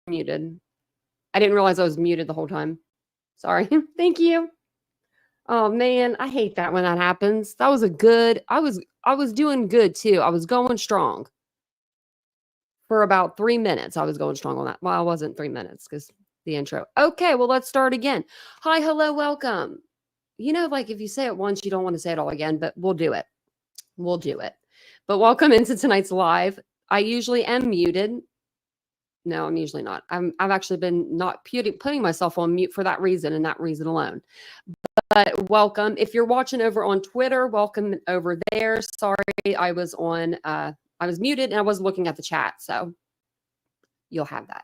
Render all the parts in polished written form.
muted. I didn't realize I was muted the whole time. Sorry. Thank you. Oh man, I hate that when that happens. That was a good. I was doing good too. I was going strong. For about 3 minutes, I was going strong on that. Well, I wasn't 3 minutes because the intro. Okay, well, let's start again. Hi, hello, welcome. You know, like if you say it once, you don't want to say it all again, but we'll do it. We'll do it. But welcome into tonight's live. I usually am muted. No, I'm usually not. I've actually been not putting myself on mute for that reason and that reason alone. But welcome. If you're watching over on Twitter, welcome over there. Sorry, I was muted and I wasn't looking at the chat. So you'll have that.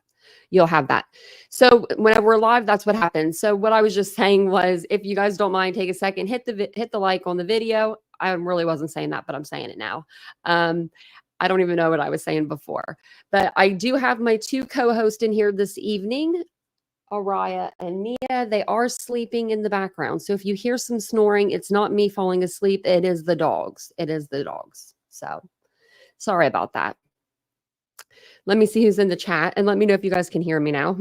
You'll have that. So whenever we're live, that's what happens. So what I was just saying was, if you guys don't mind, take a second, hit the like on the video. I really wasn't saying that, but I'm saying it now. I don't even know what I was saying before, but I do have my two co-hosts in here this evening, Araya and Mia. They are sleeping in the background. So if you hear some snoring, it's not me falling asleep. It is the dogs. It is the dogs. So sorry about that. Let me see who's in the chat and let me know if you guys can hear me now.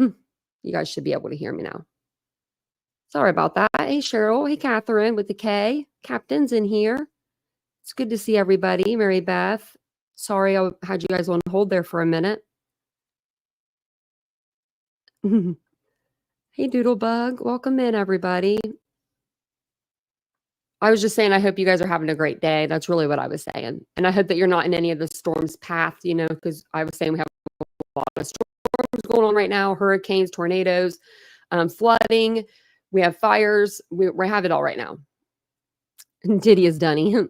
You guys should be able to hear me now. Sorry about that. Hey, Cheryl. Hey, Catherine with the K. Captain's in here. It's good to see everybody. Mary Beth. Sorry I had you guys on hold there for a minute. Hey, Doodlebug. Welcome in, everybody. I was just saying, I hope you guys are having a great day. That's really what I was saying. And I hope that you're not in any of the storm's path, you know, because I was saying we have a lot of storms going on right now, hurricanes, tornadoes, flooding. We have fires. We have it all right now. Diddy is Dunny. Yeah,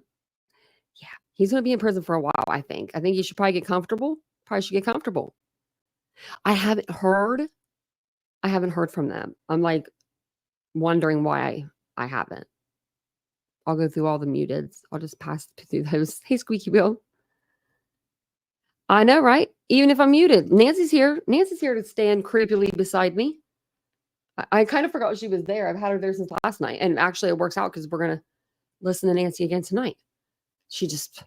he's going to be in prison for a while, I think. I think you should probably get comfortable. Probably should get comfortable. I haven't heard from them. I'm like wondering why I haven't. I'll go through all the muteds. I'll just pass through those. Hey, Squeaky Wheel. I know, right? Even if I'm muted. Nancy's here. Nancy's here to stand creepily beside me. I kind of forgot she was there. I've had her there since last night. And actually, it works out because we're going to listen to Nancy again tonight. She just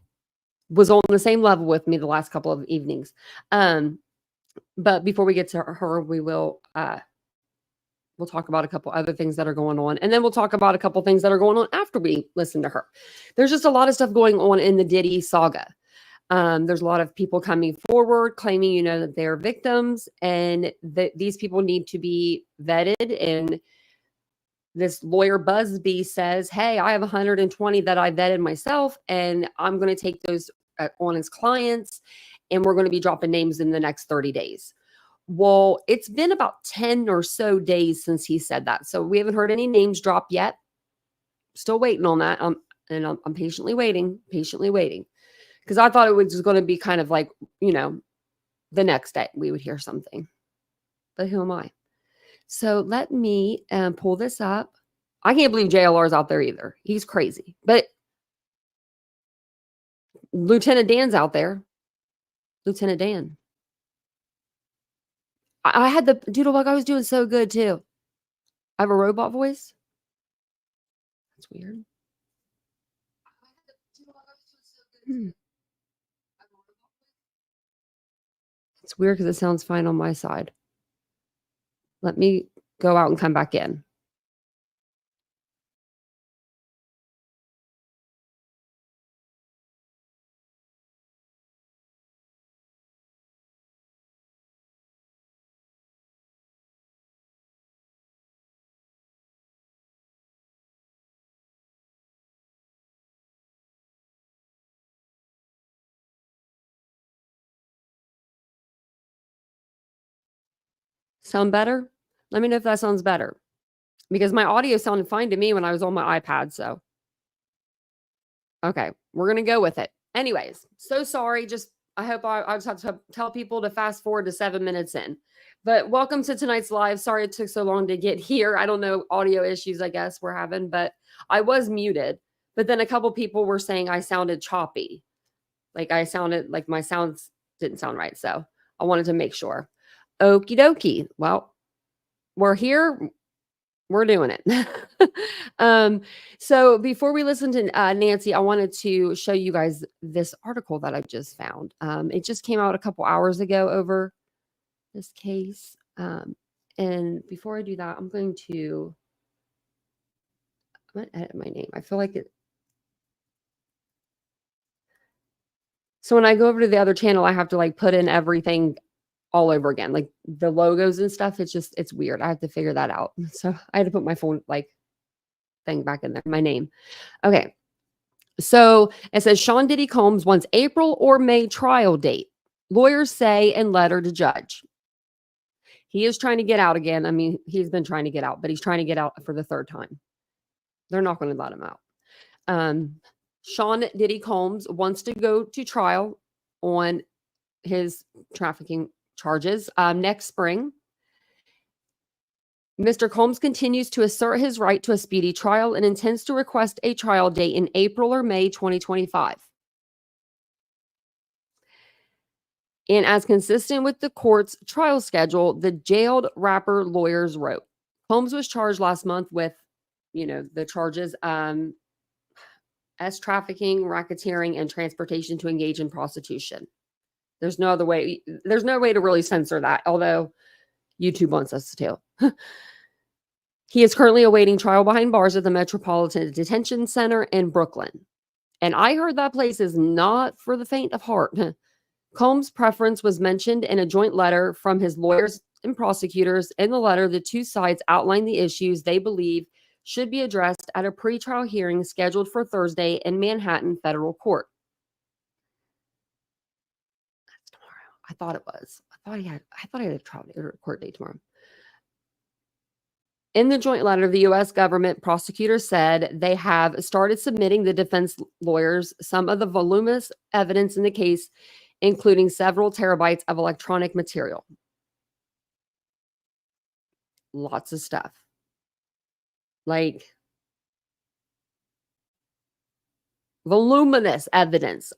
was on the same level with me the last couple of evenings. But before we get to her, we'll talk about a couple other things that are going on. And then we'll talk about a couple things that are going on after we listen to her. There's just a lot of stuff going on in the Diddy saga. There's a lot of people coming forward claiming, you know, that they're victims and that these people need to be vetted. And this lawyer Busby says, hey, I have 120 that I vetted myself, and I'm going to take those on as clients, and we're going to be dropping names in the next 30 days. Well, it's been about 10 or so days since he said that. So we haven't heard any names drop yet. Still waiting on that. And I'm patiently waiting. Because I thought it was just going to be kind of like, you know, the next day we would hear something. But who am I? So let me pull this up. I can't believe JLR's out there either. He's crazy. But Lieutenant Dan's out there. Lieutenant Dan. I had the Doodlebug. I was doing so good too. I have a robot voice. That's weird. It's weird because it sounds fine on my side. Let me go out and come back in. Sound better? Let me know if that sounds better. Because my audio sounded fine to me when I was on my iPad, so. Okay, we're going to go with it. Anyways, so sorry. Just, I hope I just have to tell people to fast forward to 7 minutes in. But welcome to tonight's live. Sorry it took so long to get here. I don't know, audio issues, I guess we're having, but I was muted. But then a couple people were saying I sounded choppy. Like I sounded like my sounds didn't sound right. So I wanted to make sure. Okie dokie. Well, we're here. We're doing it. So before we listen to Nancy, I wanted to show you guys this article that I just found. It just came out a couple hours ago over this case. And before I do that, I'm going to edit my name. I feel like it. So when I go over to the other channel, I have to like put in everything all over again, like the logos and stuff. It's weird. I have to figure that out. So I had to put my phone like thing back in there, my name. Okay. So it says Sean Diddy Combs wants April or May trial date. Lawyers say in letter to judge. He is trying to get out again. I mean, he's been trying to get out, but he's trying to get out for the third time. They're not going to let him out. Sean Diddy Combs wants to go to trial on his trafficking charges next spring. Mr. Combs continues to assert his right to a speedy trial and intends to request a trial date in April or May 2025. And as consistent with the court's trial schedule, the jailed rapper lawyers wrote. Combs was charged last month with, the charges as trafficking, racketeering, and transportation to engage in prostitution. There's no other way. There's no way to really censor that, although YouTube wants us to. He is currently awaiting trial behind bars at the Metropolitan Detention Center in Brooklyn. And I heard that place is not for the faint of heart. Combs' preference was mentioned in a joint letter from his lawyers and prosecutors. In the letter, the two sides outlined the issues they believe should be addressed at a pretrial hearing scheduled for Thursday in Manhattan federal court. That's tomorrow. I thought it was. I thought I had a trial court date tomorrow. In the joint letter, the U.S. government prosecutors said they have started submitting the defense lawyers some of the voluminous evidence in the case, including several terabytes of electronic material. Lots of stuff. Like voluminous evidence.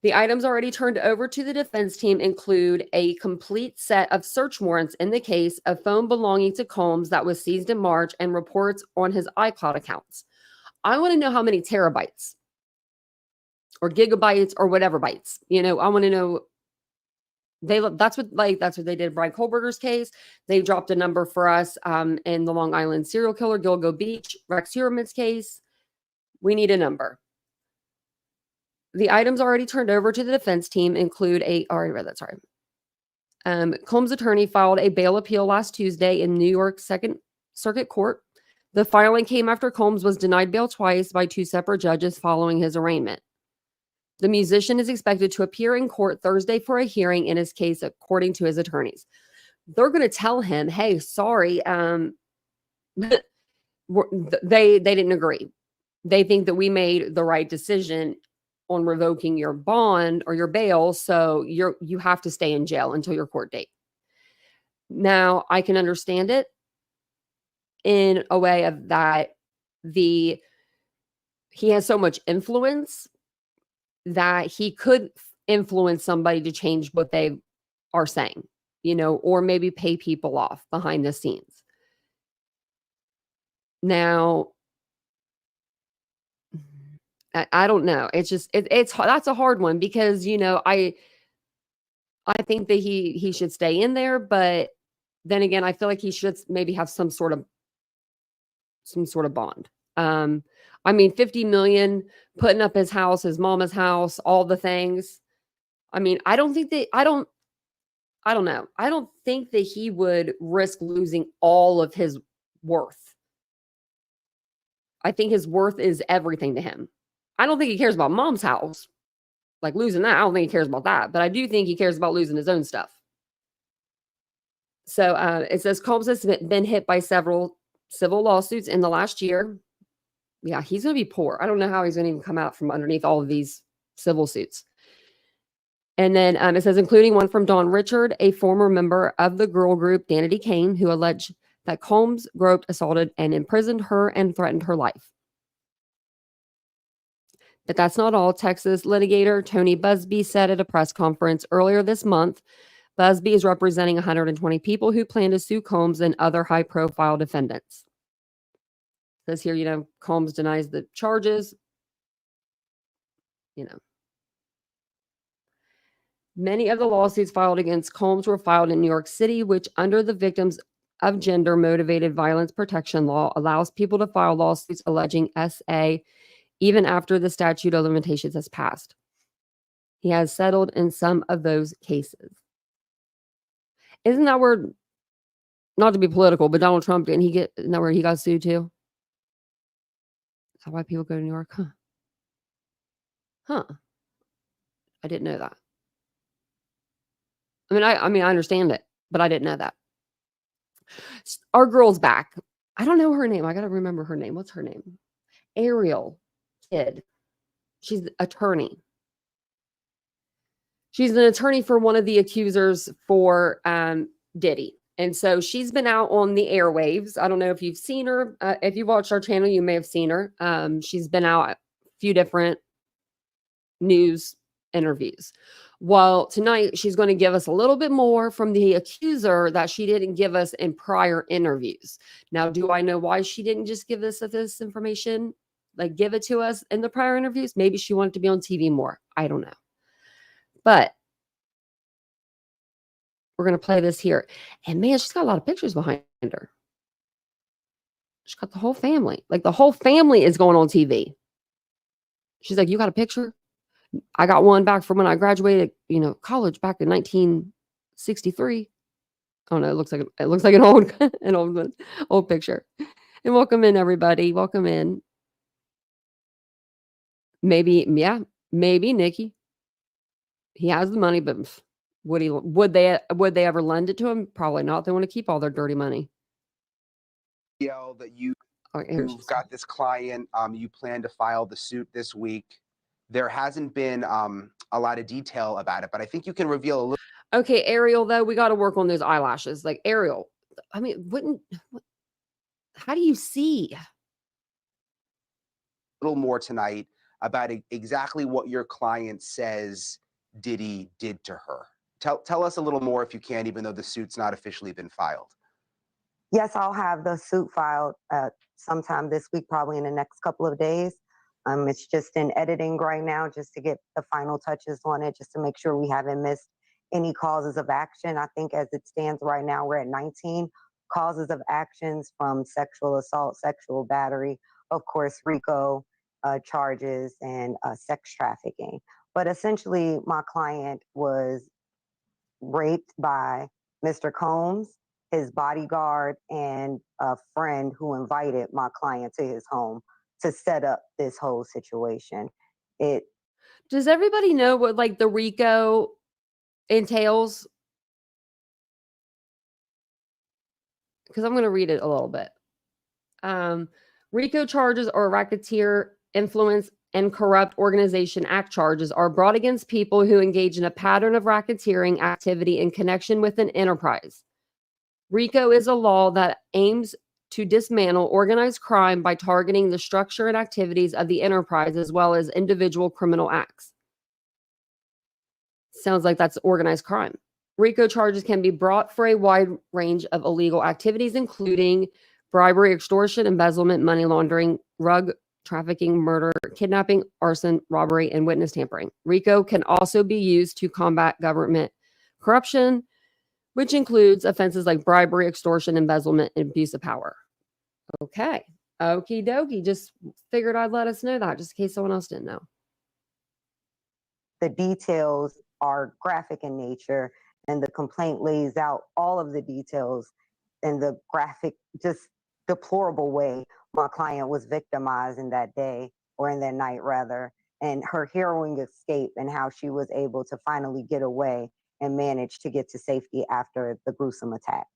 The items already turned over to the defense team include a complete set of search warrants in the case, a phone belonging to Combs that was seized in March, and reports on his iCloud accounts. I want to know how many terabytes or gigabytes or whatever bytes. I want to know. That's what they did. Brian Kohlberger's case. They dropped a number for us in the Long Island serial killer Gilgo Beach Rex Heuermann's case. We need a number. The items already turned over to the defense team include already read that, sorry. Combs' attorney filed a bail appeal last Tuesday in New York Second Circuit Court. The filing came after Combs was denied bail twice by two separate judges following his arraignment. The musician is expected to appear in court Thursday for a hearing in his case, according to his attorneys. They're going to tell him, hey, sorry, they didn't agree. They think that we made the right decision on revoking your bond or your bail, so you have to stay in jail until your court date. Now, I can understand it in a way of that he has so much influence that he could influence somebody to change what they are saying, or maybe pay people off behind the scenes. Now, I don't know. It's just that's a hard one because I think that he should stay in there, but then again, I feel like he should maybe have some sort of bond. I mean, $50 million, putting up his house, his mama's house, all the things. I mean, I don't know. I don't think that he would risk losing all of his worth. I think his worth is everything to him. I don't think he cares about mom's house. Like losing that, I don't think he cares about that. But I do think he cares about losing his own stuff. So it says Combs has been hit by several civil lawsuits in the last year. Yeah, he's going to be poor. I don't know how he's going to even come out from underneath all of these civil suits. And then it says, including one from Dawn Richard, a former member of the girl group Danity Kane, who alleged that Combs groped, assaulted, and imprisoned her and threatened her life. But that's not all. Texas litigator Tony Busby said at a press conference earlier this month, Busby is representing 120 people who plan to sue Combs and other high-profile defendants. It says here, Combs denies the charges. Many of the lawsuits filed against Combs were filed in New York City, which under the Victims of Gender Motivated Violence Protection Law allows people to file lawsuits alleging SA even after the statute of limitations has passed. He has settled in some of those cases. Isn't that where, not to be political, but Donald Trump, isn't that where he got sued too? Is that why people go to New York? Huh. I didn't know that. I mean, I understand it, but I didn't know that. Our girl's back. I don't know her name. I got to remember her name. What's her name? Ariel Kidd. She's the attorney. She's an attorney for one of the accusers for Diddy. And so she's been out on the airwaves. I don't know if you've seen her. If you've watched our channel, you may have seen her. She's been out a few different news interviews. Well, tonight she's going to give us a little bit more from the accuser that she didn't give us in prior interviews. Now, do I know why she didn't just give us this information, like give it to us in the prior interviews? Maybe she wanted to be on TV more. I don't know. But we're going to play this here. And man, she's got a lot of pictures behind her. She's got the whole family. Like the whole family is going on TV. She's like, you got a picture? I got one back from when I graduated, college back in 1963. Oh no, it looks like an old picture. And welcome in, everybody. Welcome in. Maybe Nikki. He has the money, but would they ever lend it to him? Probably not. They want to keep all their dirty money. That you've got this client. You plan to file the suit this week. There hasn't been a lot of detail about it, but I think you can reveal a little. Okay, Ariel, though, we got to work on those eyelashes. Like, Ariel, I mean, how do you see? A little more tonight about exactly what your client says Diddy did to her. Tell us a little more if you can, even though the suit's not officially been filed. Yes, I'll have the suit filed sometime this week, probably in the next couple of days. It's just in editing right now, just to get the final touches on it, just to make sure we haven't missed any causes of action. I think as it stands right now, we're at 19 causes of actions, from sexual assault, sexual battery, of course, RICO charges, and sex trafficking. But essentially, my client was raped by Mr. Combs, his bodyguard, and a friend who invited my client to his home to set up this whole situation. Does everybody know what like the RICO entails? Because I'm going to read it a little bit. RICO charges, or Racketeer Influence and Corrupt Organization Act charges, are brought against people who engage in a pattern of racketeering activity in connection with an enterprise. RICO is a law that aims to dismantle organized crime by targeting the structure and activities of the enterprise as well as individual criminal acts. Sounds like that's organized crime. RICO charges can be brought for a wide range of illegal activities, including bribery, extortion, embezzlement, money laundering, drug trafficking, murder, kidnapping, arson, robbery, and witness tampering. RICO can also be used to combat government corruption, which includes offenses like bribery, extortion, embezzlement, and abuse of power. Okay. Okie dokie. Just figured I'd let us know that, just in case someone else didn't know. The details are graphic in nature, and the complaint lays out all of the details in the graphic, just deplorable way my client was victimized in that day, or in that night rather, and her harrowing escape, and how she was able to finally get away and manage to get to safety after the gruesome attack.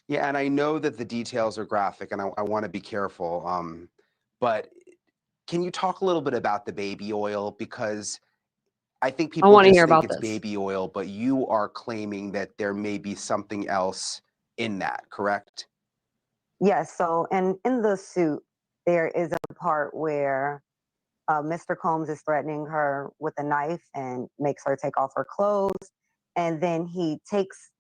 Yeah, and I know that the details are graphic, and I want to be careful. But can you talk a little bit about the baby oil? Because I think people just think it's baby oil, but you are claiming that there may be something else in that, correct? Yes. So, and in the suit, there is a part where Mr. Combs is threatening her with a knife and makes her take off her clothes. And then he takes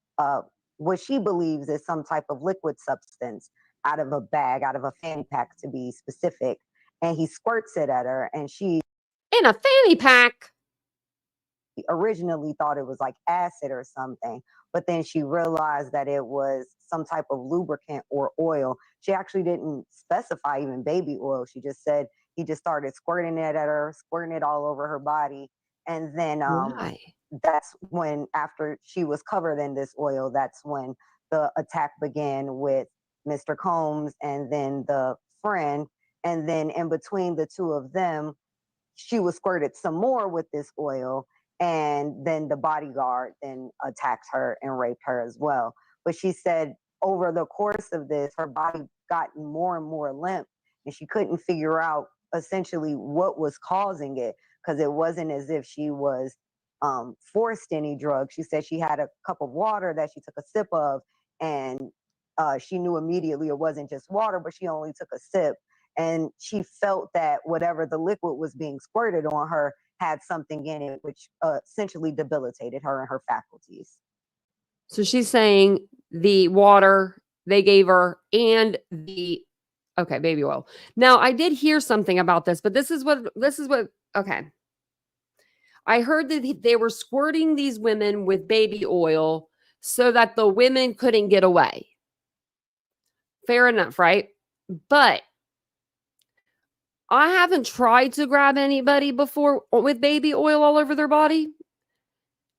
what she believes is some type of liquid substance out of a bag, out of a fanny pack to be specific. And he squirts it at her, and she... In a fanny pack? originally thought it was like acid or something, but then she realized that it was some type of lubricant or oil. She actually didn't specify even baby oil. She just said he just started squirting it at her, squirting it all over her body. And then Why? that's when, after she was covered in this oil, that's when the attack began with Mr. Combs and then the friend. And then in between the two of them, she was squirted some more with this oil, and then the bodyguard then attacked her and raped her as well. But she said over the course of this, her body gotten more and more limp, and she couldn't figure out essentially what was causing it, because it wasn't as if she was forced any drug. She said she had a cup of water that she took a sip of, and she knew immediately it wasn't just water, but she only took a sip. And she felt that whatever the liquid was being squirted on her had something in it, which essentially debilitated her and her faculties. So she's saying the water they gave her and the, okay, baby oil. Now, I did hear something about this, but this is what, okay. I heard that they were squirting these women with baby oil so that the women couldn't get away. Fair enough, right? But I haven't tried to grab anybody before with baby oil all over their body.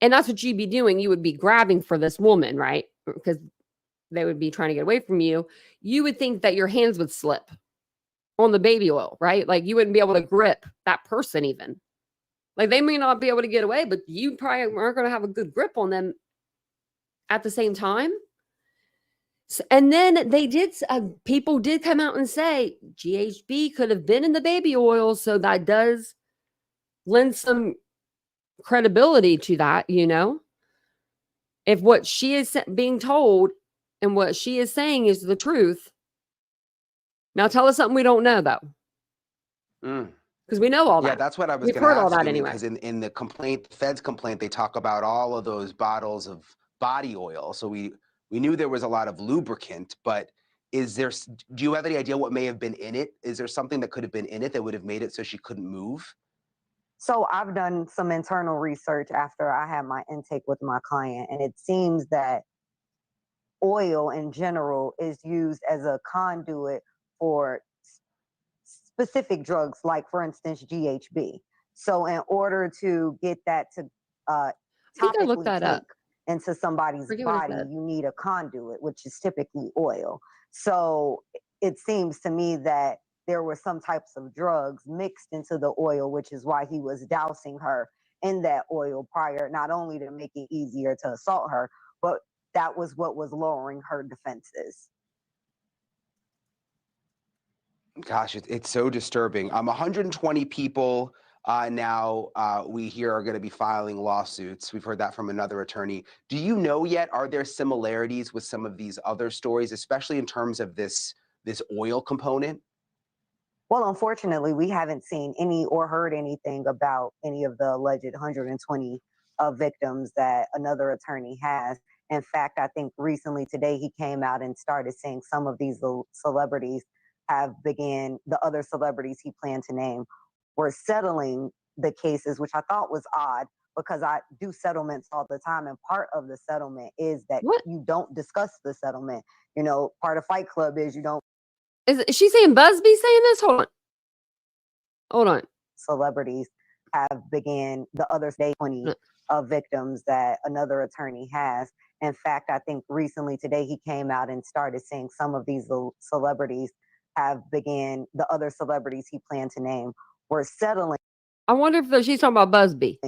And that's what you'd be doing. You would be grabbing for this woman, right? Because they would be trying to get away from you. You would think that your hands would slip on the baby oil, right? Like you wouldn't be able to grip that person even. Like they may not be able to get away, but you probably aren't going to have a good grip on them at the same time. And then they did, people did come out and say GHB could have been in the baby oil. So that does lend some credibility to that, you know, if what she is being told and what she is saying is the truth. Now tell us something we don't know though. Because we know all that. Yeah, that's what I was We've going to heard all ask that you, anyway. because in the complaint, the Fed's complaint, they talk about all of those bottles of body oil. So we knew there was a lot of lubricant, but is there, do you have any idea what may have been in it? Is there something that could have been in it that would have made it so she couldn't move? So I've done some internal research after I had my intake with my client, and it seems that oil in general is used as a conduit for specific drugs, like for instance GHB. So in order to get that to topically take into somebody's body, you need a conduit, which is typically oil. So it seems to me that there were some types of drugs mixed into the oil, which is why he was dousing her in that oil prior, not only to make it easier to assault her, but that was what was lowering her defenses. Gosh, it's so disturbing. 120 people now we hear are going to be filing lawsuits. We've heard that from another attorney. Do you know yet, are there similarities with some of these other stories, especially in terms of this oil component? Well, unfortunately, we haven't seen any or heard anything about any of the alleged 120 victims that another attorney has. In fact, I think recently today he came out and started saying some of these celebrities the other celebrities he planned to name were settling the cases, which I thought was odd because I do settlements all the time. And part of the settlement is that you don't discuss the settlement. You know, part of Fight Club is you don't. Is she saying Busby saying this? Hold on. Celebrities have began the other 20 victims that another attorney has. In fact, I think recently today he came out and started saying some of these celebrities the other celebrities he planned to name were settling. I wonder if she's talking about Busby.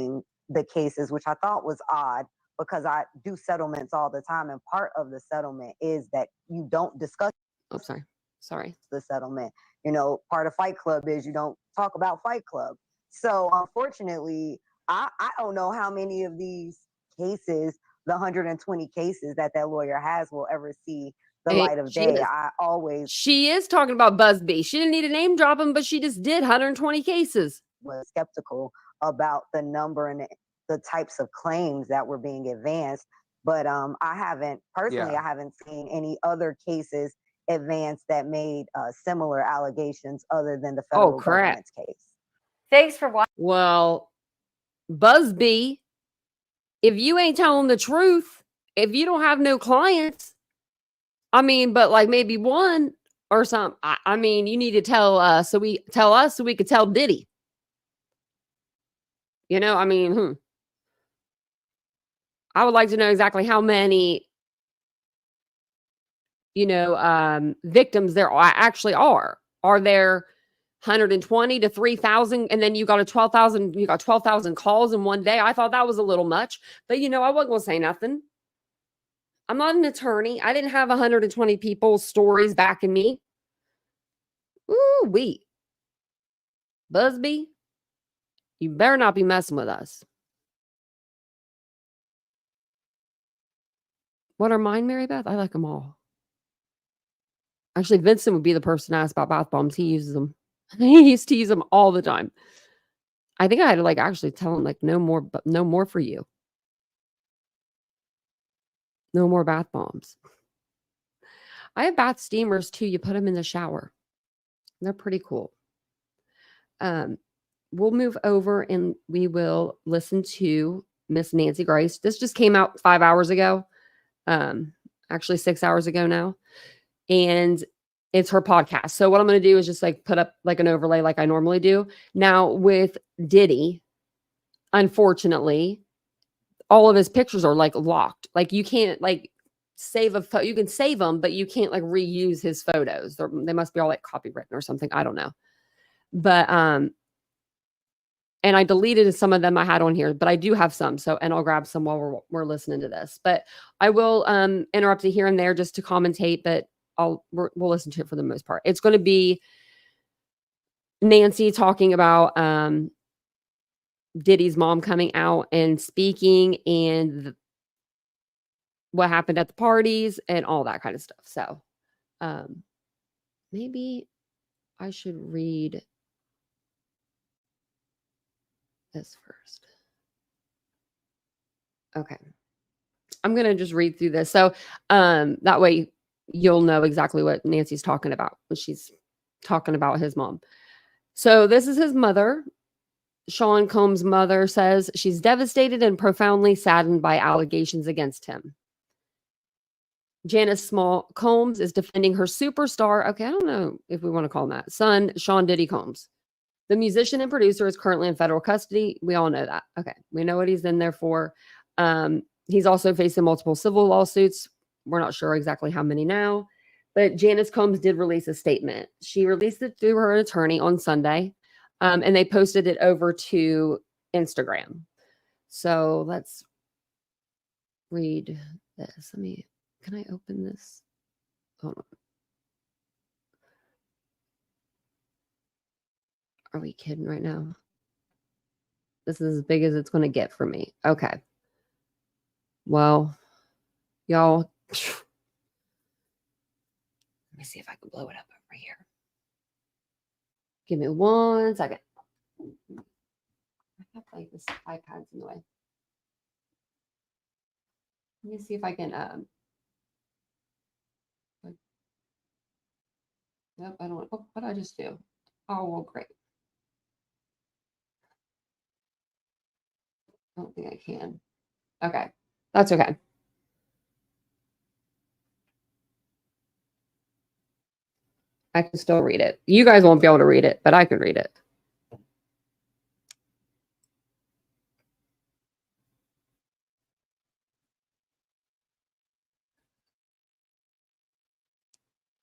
The cases, which I thought was odd because I do settlements all the time. And part of the settlement is that you don't discuss. Oh, sorry. The settlement, you know, part of Fight Club is you don't talk about Fight Club. So unfortunately, I don't know how many of these cases, the 120 cases that lawyer has, will ever see the light of day. She is talking about Busby. She didn't need to name drop him, but she just did 120 cases. Was skeptical about the number and the types of claims that were being advanced. But I haven't seen any other cases advanced that made similar allegations other than the federal government's case. Thanks for watching. Well, Busby if you ain't telling the truth, if you don't have no clients, I mean, but like maybe one or something. I mean, you need to tell us so we could tell Diddy. You know, I mean, I would like to know exactly how many, victims there actually are. Are there 120 to 3,000? And then you got 12,000 calls in one day. I thought that was a little much, but I wasn't going to say nothing. I'm not an attorney. I didn't have 120 people's stories backing me. Ooh, Busby, you better not be messing with us. What are mine, Mary Beth? I like them all. Actually, Vincent would be the person to ask about bath bombs. He uses them. He used to use them all the time. I think I had to actually tell him no more for you. No more bath bombs. I have bath steamers too. You put them in the shower. They're pretty cool. We'll move over and we will listen to Miss Nancy Grace. This just came out 5 hours ago. Actually 6 hours ago now. And it's her podcast. So what I'm going to do is just put up an overlay like I normally do. Now with Diddy, unfortunately, all of his pictures are locked. You can't save a photo. You can save them, but you can't reuse his photos. They must be all copywritten or something. I don't know. But and I deleted some of them I had on here, but I do have some. So, and I'll grab some while we're listening to this. But I will interrupt it here and there just to commentate, but we'll listen to it for the most part. It's going to be Nancy talking about Diddy's mom coming out and speaking and what happened at the parties and all that kind of stuff. So maybe I should read this first. Okay. I'm going to just read through this. So that way you'll know exactly what Nancy's talking about when she's talking about his mom. So this is his mother. Sean Combs' mother says she's devastated and profoundly saddened by allegations against him. Janice Small Combs is defending her superstar. Okay, I don't know if we want to call him that. Son, Sean Diddy Combs. The musician and producer is currently in federal custody. We all know that. Okay, we know what he's in there for. He's also facing multiple civil lawsuits. We're not sure exactly how many now. But Janice Combs did release a statement. She released it through her attorney on Sunday. And they posted it over to Instagram. So let's read this. Can I open this? Hold on. Are we kidding right now? This is as big as it's going to get for me. Okay. Well, y'all, let me see if I can blow it up over here. Give me 1 second. I have this iPad's in the way. Let me see if I can. Nope, I don't. Oh, what did I just do? Oh, well, great. I don't think I can. Okay, that's okay. I can still read it. You guys won't be able to read it, but I can read it.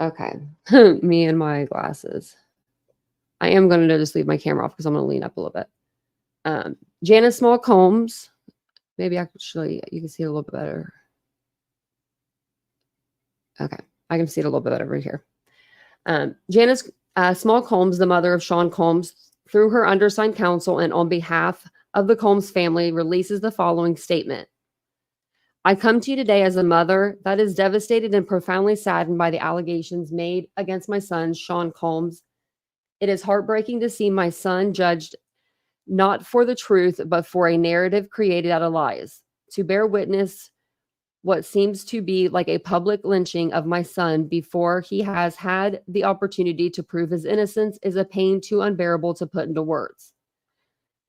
Okay. Me and my glasses. I am going to just leave my camera off because I'm going to lean up a little bit. Janice Small Combs. Maybe actually you can see it a little bit better. Okay. I can see it a little bit better over here. Janice Small Combs, the mother of Sean Combs, through her undersigned counsel and on behalf of the Combs family, releases the following statement. I come to you today as a mother that is devastated and profoundly saddened by the allegations made against my son, Sean Combs. It is heartbreaking to see my son judged not for the truth, but for a narrative created out of lies. To bear witness what seems to be like a public lynching of my son before he has had the opportunity to prove his innocence is a pain too unbearable to put into words.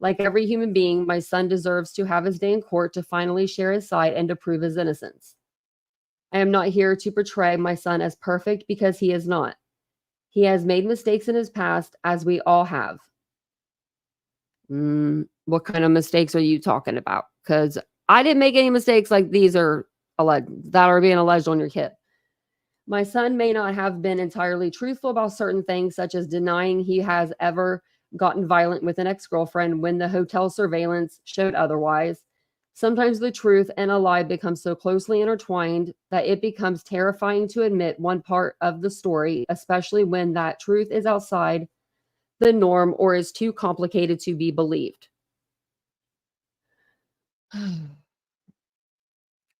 Like every human being, my son deserves to have his day in court to finally share his side and to prove his innocence. I am not here to portray my son as perfect because he is not. He has made mistakes in his past, as we all have. What kind of mistakes are you talking about? Because I didn't make any mistakes like these are alleged, that are being alleged on your kid. My son may not have been entirely truthful about certain things, such as denying he has ever gotten violent with an ex-girlfriend when the hotel surveillance showed otherwise. Sometimes the truth and a lie become so closely intertwined that it becomes terrifying to admit one part of the story, especially when that truth is outside the norm or is too complicated to be believed.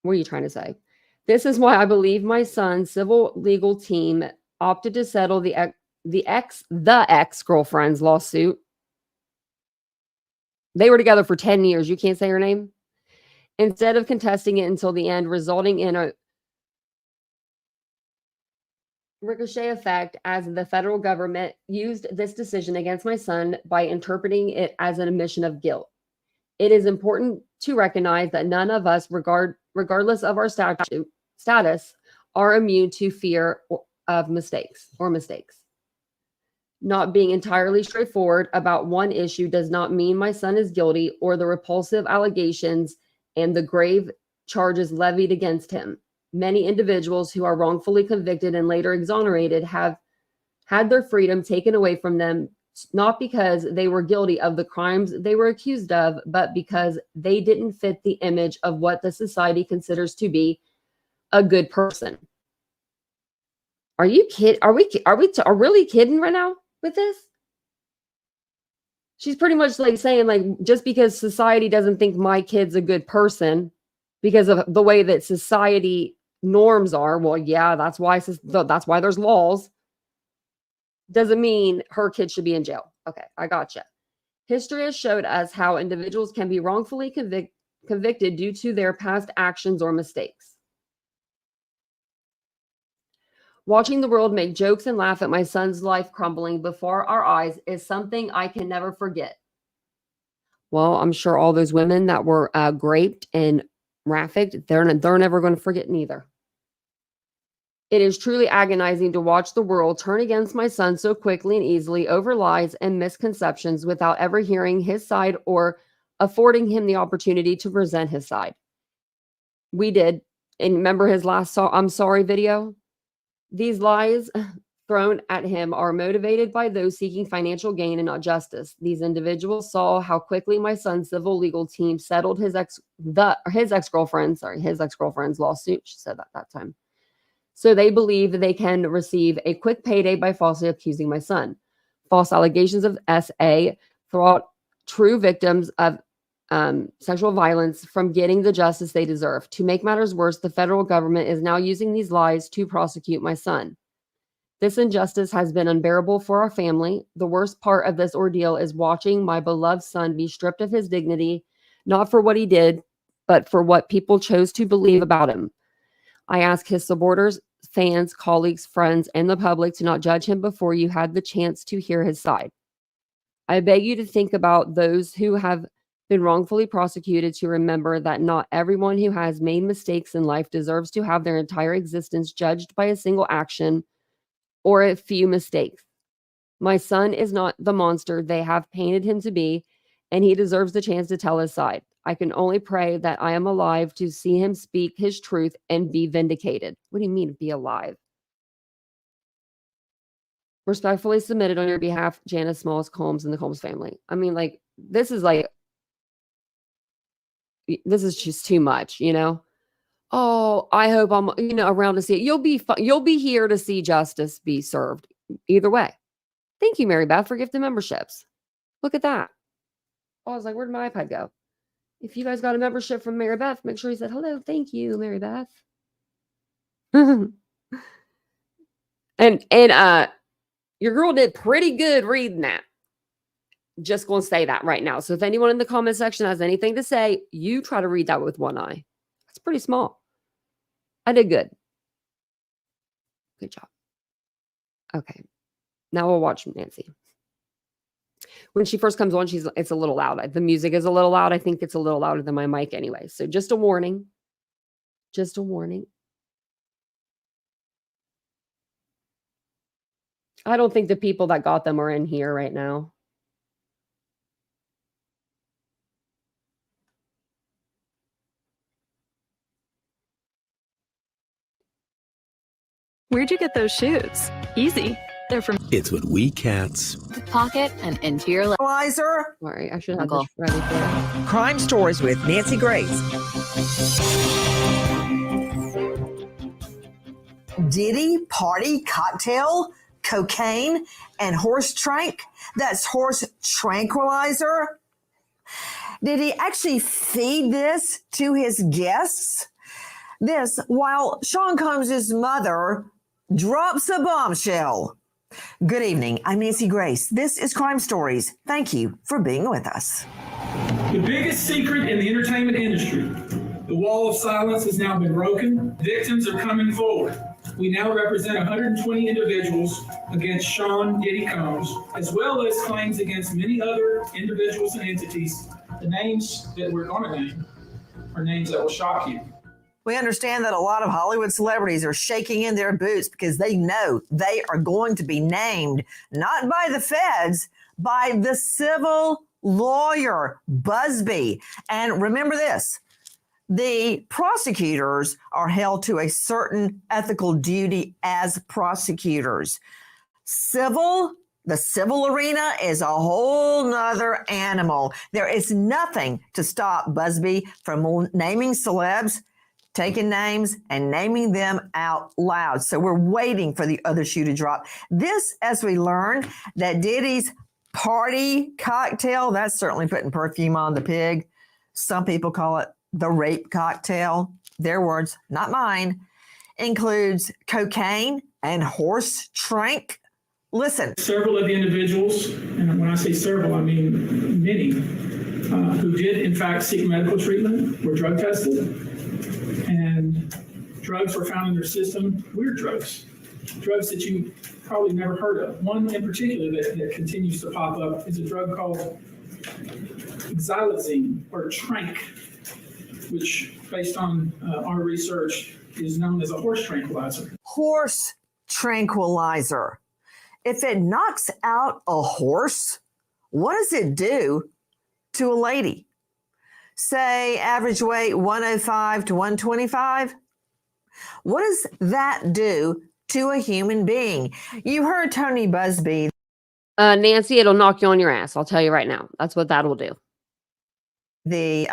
What are you trying to say? This is why I believe my son's civil legal team opted to settle the ex-girlfriend's lawsuit. They were together for 10 years. You can't say her name. Instead of contesting it until the end, resulting in a ricochet effect as the federal government used this decision against my son by interpreting it as an admission of guilt. It is important to recognize that none of us, regardless of our status, are immune to fear of mistakes. Not being entirely straightforward about one issue does not mean my son is guilty or the repulsive allegations and the grave charges levied against him. Many individuals who are wrongfully convicted and later exonerated have had their freedom taken away from them, not because they were guilty of the crimes they were accused of, but because they didn't fit the image of what the society considers to be a good person. Are you kidding? Are we really kidding right now with this? She's pretty much like saying, like, just because society doesn't think my kid's a good person because of the way that society norms are, well, yeah, that's why there's laws, doesn't mean her kid should be in jail. Okay, I gotcha. History has showed us how individuals can be wrongfully convicted due to their past actions or mistakes. Watching the world make jokes and laugh at my son's life crumbling before our eyes is something I can never forget. Well, I'm sure all those women that were raped and trafficked, they're never going to forget neither. It is truly agonizing to watch the world turn against my son so quickly and easily over lies and misconceptions without ever hearing his side or affording him the opportunity to present his side. We did. And remember his last I'm sorry video? These lies thrown at him are motivated by those seeking financial gain and not justice. These individuals saw how quickly my son's civil legal team settled his ex-girlfriend's lawsuit. She said that time. So they believe they can receive a quick payday by falsely accusing my son. False allegations of SA thwart true victims of sexual violence from getting the justice they deserve. To make matters worse, the federal government is now using these lies to prosecute my son. This injustice has been unbearable for our family. The worst part of this ordeal is watching my beloved son be stripped of his dignity, not for what he did, but for what people chose to believe about him. I ask his supporters, fans, colleagues, friends, and the public to not judge him before you had the chance to hear his side. I beg you to think about those who have been wrongfully prosecuted, to remember that not everyone who has made mistakes in life deserves to have their entire existence judged by a single action or a few mistakes. My son is not the monster they have painted him to be, and he deserves the chance to tell his side. I can only pray that I am alive to see him speak his truth and be vindicated. What do you mean, be alive? Respectfully submitted on your behalf, Janice Smalls Combs and the Combs family. I mean, like, this is just too much, you know? Oh, I hope I'm, around to see it. You'll be here to see justice be served. Either way. Thank you, Mary Beth, for gifting memberships. Look at that. Oh, I was like, where'd my iPad go? If you guys got a membership from Mary Beth, make sure you said, hello, thank you, Mary Beth. and your girl did pretty good reading that. Just going to say that right now. So if anyone in the comment section has anything to say, you try to read that with one eye. It's pretty small. I did good. Good job. Okay. Now we'll watch Nancy. when she first comes on, it's a little loud. The music is a little loud. I think it's a little louder than my mic anyway. So just a warning. Just a warning. I don't think the people that got them are in here right now. Where'd you get those shoes? Easy. They're from... It's what we cats... Pocket and into your... Equalizer. Sorry, I should have this ready for you. Crime Stories with Nancy Grace. Diddy, party, cocktail, cocaine, and horse trank. That's horse tranquilizer. Did he actually feed this to his guests? This while Sean Combs' mother drops a bombshell. Good evening. I'm Nancy Grace. This is Crime Stories. Thank you for being with us. The biggest secret in the entertainment industry. The wall of silence has now been broken. Victims are coming forward. We now represent 120 individuals against Sean Diddy Combs, as well as claims against many other individuals and entities. The names that we're going to name are names that will shock you. We understand that a lot of Hollywood celebrities are shaking in their boots because they know they are going to be named, not by the feds, by the civil lawyer, Busby. And remember this, the prosecutors are held to a certain ethical duty as prosecutors. The civil arena is a whole nother animal. There is nothing to stop Busby from naming celebs, taking names and naming them out loud. So we're waiting for the other shoe to drop. This, as we learn, that Diddy's party cocktail, that's certainly putting perfume on the pig. Some people call it the rape cocktail. Their words, not mine. Includes cocaine and horse trank. Listen. Several of the individuals, and when I say several, I mean many, who did in fact seek medical treatment, were drug tested. And drugs were found in their system, weird drugs that you probably never heard of. One in particular that continues to pop up is a drug called xylazine or trank, which based on our research is known as a horse tranquilizer. Horse tranquilizer. If it knocks out a horse, what does it do to a lady? Say average weight 105 to 125. What does that do to a human being? You heard Tony Busby. Nancy, it'll knock you on your ass. I'll tell you right now. That's what that'll do. The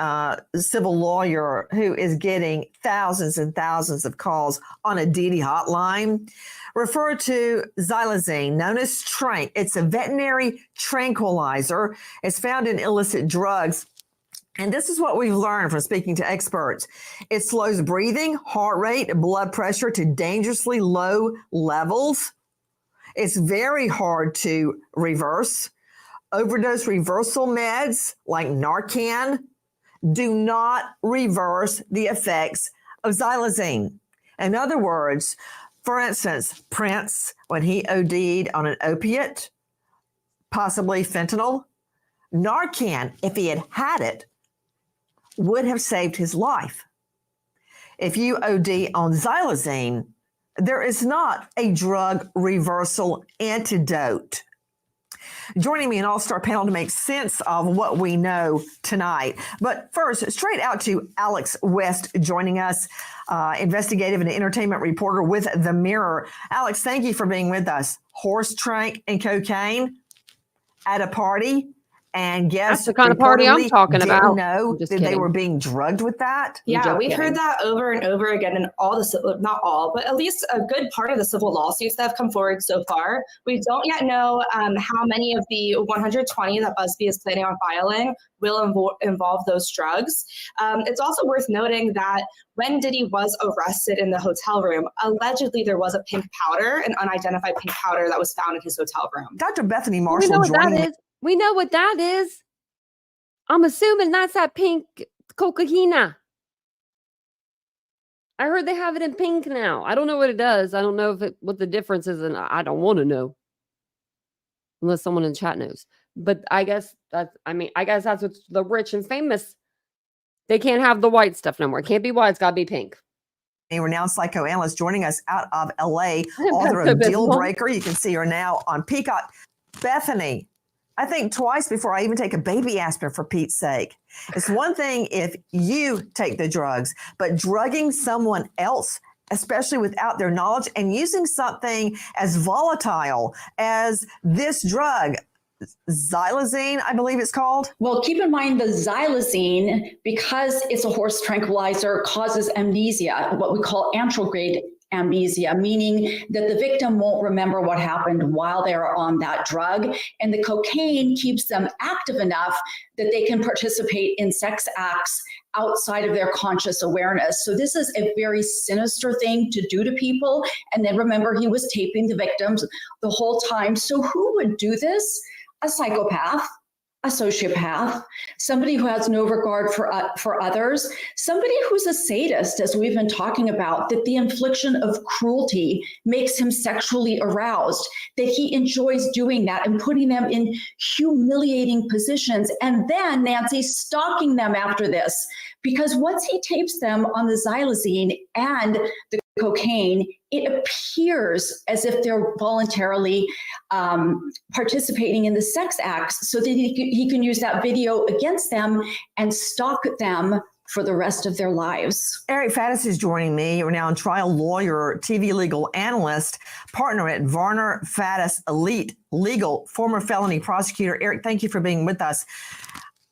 civil lawyer who is getting thousands and thousands of calls on a Diddy hotline refer to xylazine, known as trank. It's a veterinary tranquilizer. It's found in illicit drugs. And this is what we've learned from speaking to experts. It slows breathing, heart rate, blood pressure to dangerously low levels. It's very hard to reverse. Overdose reversal meds like Narcan do not reverse the effects of xylazine. In other words, for instance, Prince, when he OD'd on an opiate, possibly fentanyl, Narcan, if he had had it, would have saved his life. If you OD on xylazine, there is not a drug reversal antidote. Joining me an all-star panel to make sense of what we know tonight. But first, straight out to Alex West joining us, investigative and entertainment reporter with The Mirror. Alex, thank you for being with us. Horse trank and cocaine at a party. And guess that's the kind of party I'm talking about. Know that they were being drugged with that. Yeah, we've heard that over and over again in all the, not all, but at least a good part of the civil lawsuits that have come forward so far. We don't yet know how many of the 120 that Busby is planning on filing will involve those drugs. It's also worth noting that when Diddy was arrested in the hotel room, allegedly there was a pink powder, an unidentified pink powder that was found in his hotel room. Dr. Bethany Marshall, we know what that is. We know what that is. I'm assuming that's that pink cocaina. I heard they have it in pink now. I don't know what it does. I don't know what the difference is, and I don't want to know. unless someone in the chat knows. But I guess that's what the rich and famous, they can't have the white stuff no more. It can't be white, it's got to be pink. A renowned psychoanalyst joining us out of LA, author of Deal Breaker. You can see her now on Peacock. Bethany, I think twice before I even take a baby aspirin, for Pete's sake. It's one thing if you take the drugs, but drugging someone else, especially without their knowledge, and using something as volatile as this drug, xylazine, I believe it's called. Well, keep in mind the xylazine, because it's a horse tranquilizer, causes amnesia, what we call anterograde amnesia, meaning that the victim won't remember what happened while they're on that drug. And the cocaine keeps them active enough that they can participate in sex acts outside of their conscious awareness. So this is a very sinister thing to do to people. And then remember, he was taping the victims the whole time. So who would do this? A psychopath, a sociopath, somebody who has no regard for others, somebody who's a sadist, as we've been talking about, that the infliction of cruelty makes him sexually aroused, that he enjoys doing that and putting them in humiliating positions. And then Nancy stalking them after this, because once he tapes them on the xylazine and the cocaine, it appears as if they're voluntarily participating in the sex acts, so that he can use that video against them and stalk them for the rest of their lives. Eric Faddis is joining me. You're now a trial lawyer, TV legal analyst, partner at Varner Faddis Elite Legal, former felony prosecutor. Eric, thank you for being with us.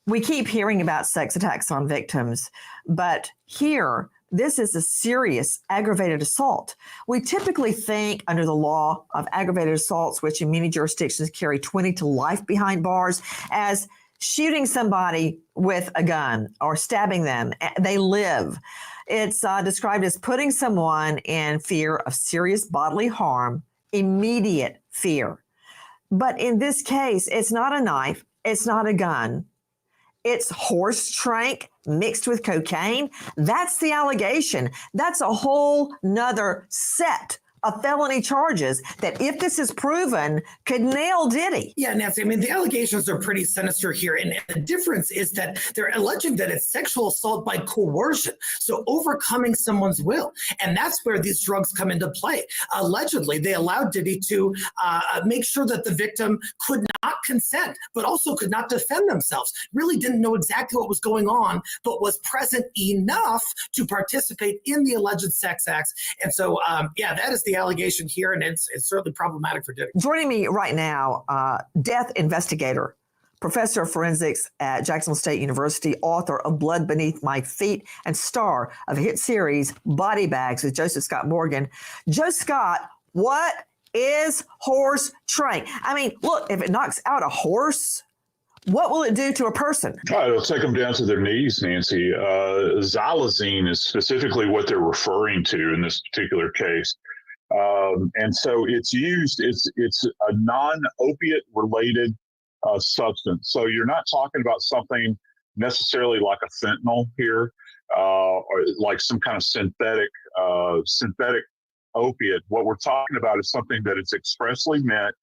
We keep hearing about sex attacks on victims, but here, this is a serious aggravated assault. We typically think under the law of aggravated assaults, which in many jurisdictions carry 20 to life behind bars, as shooting somebody with a gun or stabbing them. They live. It's described as putting someone in fear of serious bodily harm, immediate fear. But in this case, it's not a knife. It's not a gun. It's horse trank mixed with cocaine. That's the allegation. That's a whole nother set of felony charges that, if this is proven, could nail Diddy. Yeah, Nancy, I mean, the allegations are pretty sinister here. And the difference is that they're alleging that it's sexual assault by coercion. So overcoming someone's will. And that's where these drugs come into play. Allegedly, they allowed Diddy to make sure that the victim could not consent, but also could not defend themselves. Really didn't know exactly what was going on, but was present enough to participate in the alleged sex acts. And so, that is the allegation here, and it's certainly problematic for Diddy. Joining me right now, death investigator, professor of forensics at Jacksonville State University, author of Blood Beneath My Feet, and star of a hit series, Body Bags, with Joseph Scott Morgan. Joe Scott, what is horse trank? I mean, look, if it knocks out a horse, what will it do to a person? It'll take them down to their knees, Nancy. Xylazine is specifically what they're referring to in this particular case. And so it's used, it's a non-opiate related substance. So you're not talking about something necessarily like a fentanyl here, or like some kind of synthetic opiate. What we're talking about is something that it's expressly meant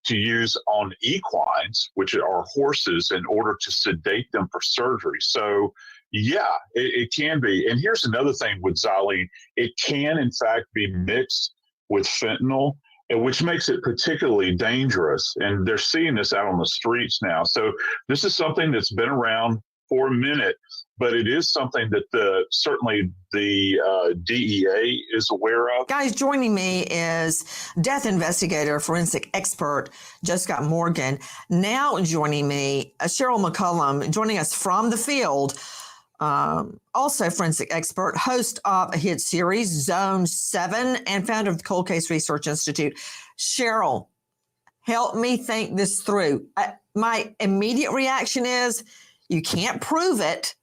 to use on equines, which are horses, in order to sedate them for surgery. So yeah, it can be. And here's another thing with xylazine. It can, in fact, be mixed with fentanyl, which makes it particularly dangerous. And they're seeing this out on the streets now. So this is something that's been around for a minute, but it is something that certainly the DEA is aware of. Guys, joining me is death investigator, forensic expert, Joe Scott Morgan. Now joining me, Cheryl McCullum, joining us from the field. Also forensic expert, host of a hit series, Zone 7, and founder of the Cold Case Research Institute. Cheryl, help me think this through. My immediate reaction is you can't prove it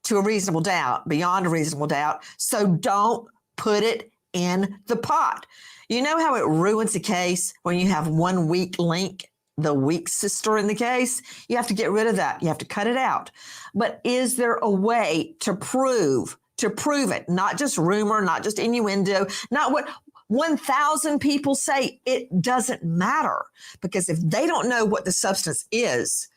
to a reasonable doubt, beyond a reasonable doubt, so don't put it in the pot. You know how it ruins a case when you have one weak link, the weak sister in the case? You have to get rid of that. You have to cut it out. But is there a way to prove it? Not just rumor, not just innuendo, not 1,000 people say, it doesn't matter, because if they don't know what the substance is,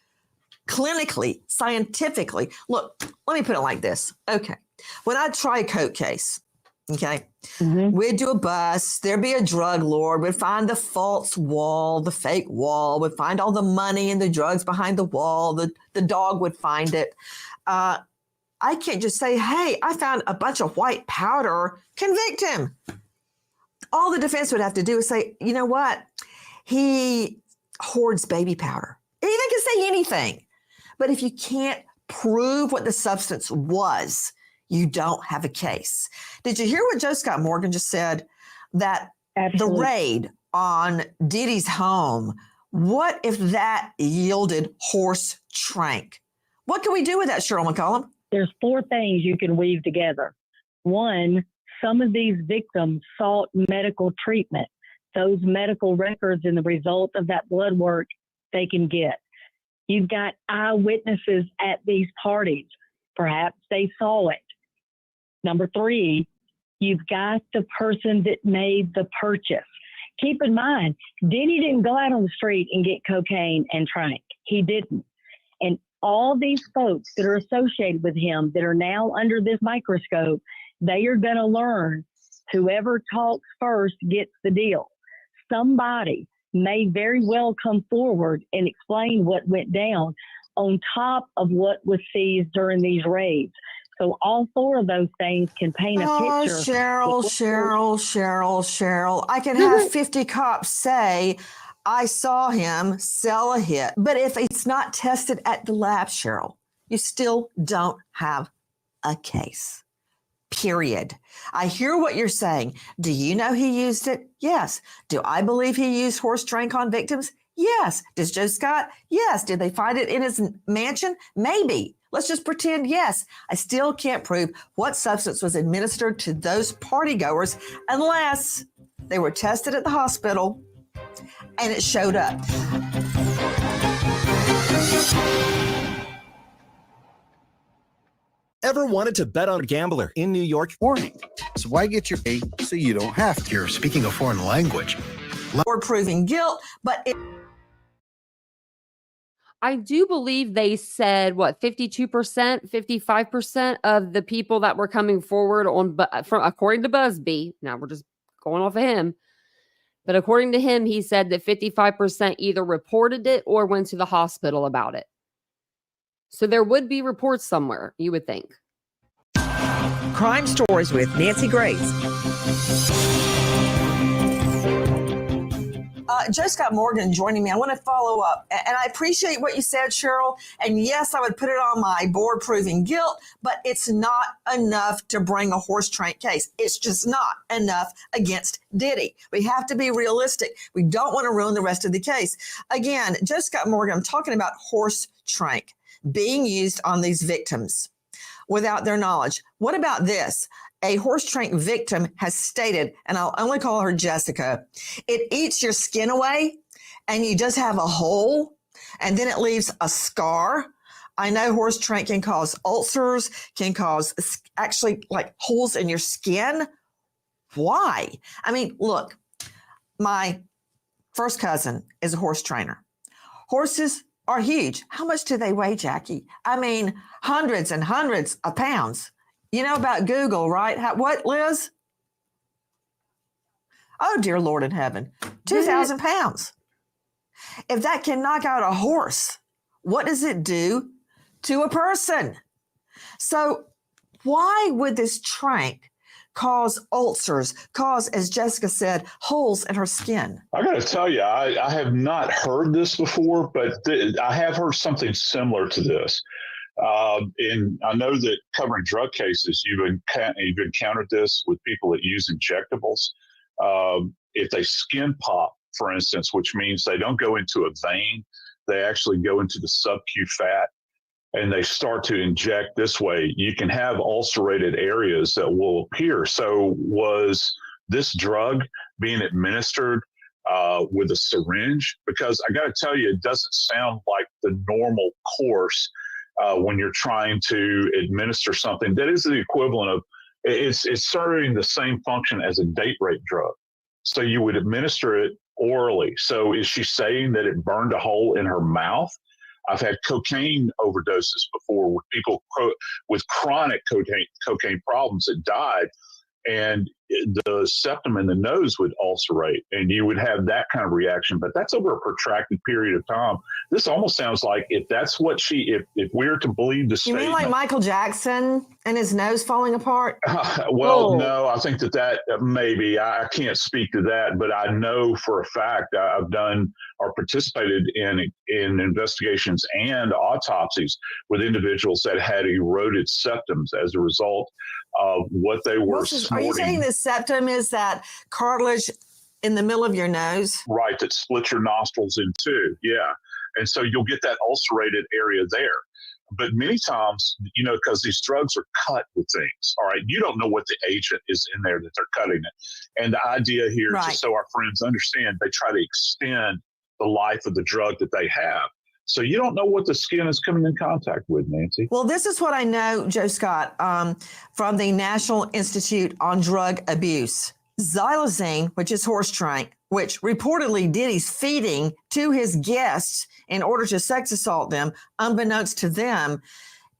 clinically, scientifically, look, let me put it like this. Okay. When I try a court case, okay, we'd do a bust, there'd be a drug lord, we'd find the false wall, the fake wall, we'd find all the money and the drugs behind the wall, the dog would find it. I can't just say, hey, I found a bunch of white powder, convict him. All the defense would have to do is say, you know what? He hoards baby powder. They can say anything. But if you can't prove what the substance was, you don't have a case. Did you hear what Joe Scott Morgan just said? That Absolutely. The raid on Diddy's home, what if that yielded horse trank? What can we do with that, Cheryl McCollum? There's 4 things you can weave together. One, some of these victims sought medical treatment. Those medical records and the result of that blood work they can get. You've got eyewitnesses at these parties. Perhaps they saw it. Number 3, you've got the person that made the purchase. Keep in mind, Diddy didn't go out on the street and get cocaine and trank. He didn't. And all these folks that are associated with him that are now under this microscope, they are going to learn whoever talks first gets the deal. Somebody may very well come forward and explain what went down on top of what was seized during these raids. So all 4 of those things can paint a picture. Cheryl. I can have 50 cops say, I saw him sell a hit. But if it's not tested at the lab, Cheryl, you still don't have a case. Period. I hear what you're saying. Do you know he used it? Yes. Do I believe he used horse trank on victims? Yes. Does Joe Scott? Yes. Did they find it in his mansion? Maybe. Let's just pretend yes. I still can't prove what substance was administered to those party goers unless they were tested at the hospital and it showed up. Ever wanted to bet on a gambler in New York? Warning. So why get your pay so you don't have to? You're speaking a foreign language. Or proving guilt, but I do believe they said, 52%, 55% of the people that were coming forward according to Busby, now we're just going off of him, but according to him, he said that 55% either reported it or went to the hospital about it. So there would be reports somewhere, you would think. Crime Stories with Nancy Grace. Joe Scott Morgan joining me. I want to follow up. And I appreciate what you said, Cheryl. And yes, I would put it on my board proving guilt, but it's not enough to bring a horse trank case. It's just not enough against Diddy. We have to be realistic. We don't want to ruin the rest of the case. Again, Joe Scott Morgan, I'm talking about horse trank being used on these victims without their knowledge. What about this? A horse trank victim has stated, and I'll only call her Jessica, it eats your skin away and you just have a hole and then it leaves a scar. I know horse trank can cause ulcers, can cause actually like holes in your skin. Why? I mean, look, my first cousin is a horse trainer. Horses are huge. How much do they weigh, Jackie? I mean, hundreds and hundreds of pounds. You know about Google, right? What, Liz? Oh, dear Lord in heaven. 2,000 pounds. If that can knock out a horse, what does it do to a person? So why would this trank cause ulcers, cause, as Jessica said, holes in her skin? I got to tell you, I have not heard this before, but I have heard something similar to this. And I know that covering drug cases, you've encountered this with people that use injectables. If they skin pop, for instance, which means they don't go into a vein, they actually go into the sub-Q fat and they start to inject this way, you can have ulcerated areas that will appear. So was this drug being administered with a syringe? Because I got to tell you, it doesn't sound like the normal course when you're trying to administer something that is the equivalent of, it's serving the same function as a date rape drug. So you would administer it orally. So is she saying that it burned a hole in her mouth? I've had cocaine overdoses before with people with chronic cocaine problems that died, and the septum in the nose would ulcerate, and you would have that kind of reaction. But that's over a protracted period of time. This almost sounds like if that's what if we're to believe the statement. You mean like Michael Jackson and his nose falling apart? No, I think that maybe I can't speak to that, but I know for a fact I've done or participated in investigations and autopsies with individuals that had eroded septums as a result of what they were snorting. Are you saying the septum is that cartilage in the middle of your nose? Right, that splits your nostrils in two, yeah. And so you'll get that ulcerated area there. But many times, because these drugs are cut with things, all right, you don't know what the agent is in there that they're cutting it. And the idea here is just so our friends understand, they try to extend the life of the drug that they have. So you don't know what the skin is coming in contact with, Nancy. Well, this is what I know, Joe Scott, from the National Institute on Drug Abuse. Xylazine, which is horse trank, which reportedly Diddy's feeding to his guests in order to sex assault them, unbeknownst to them,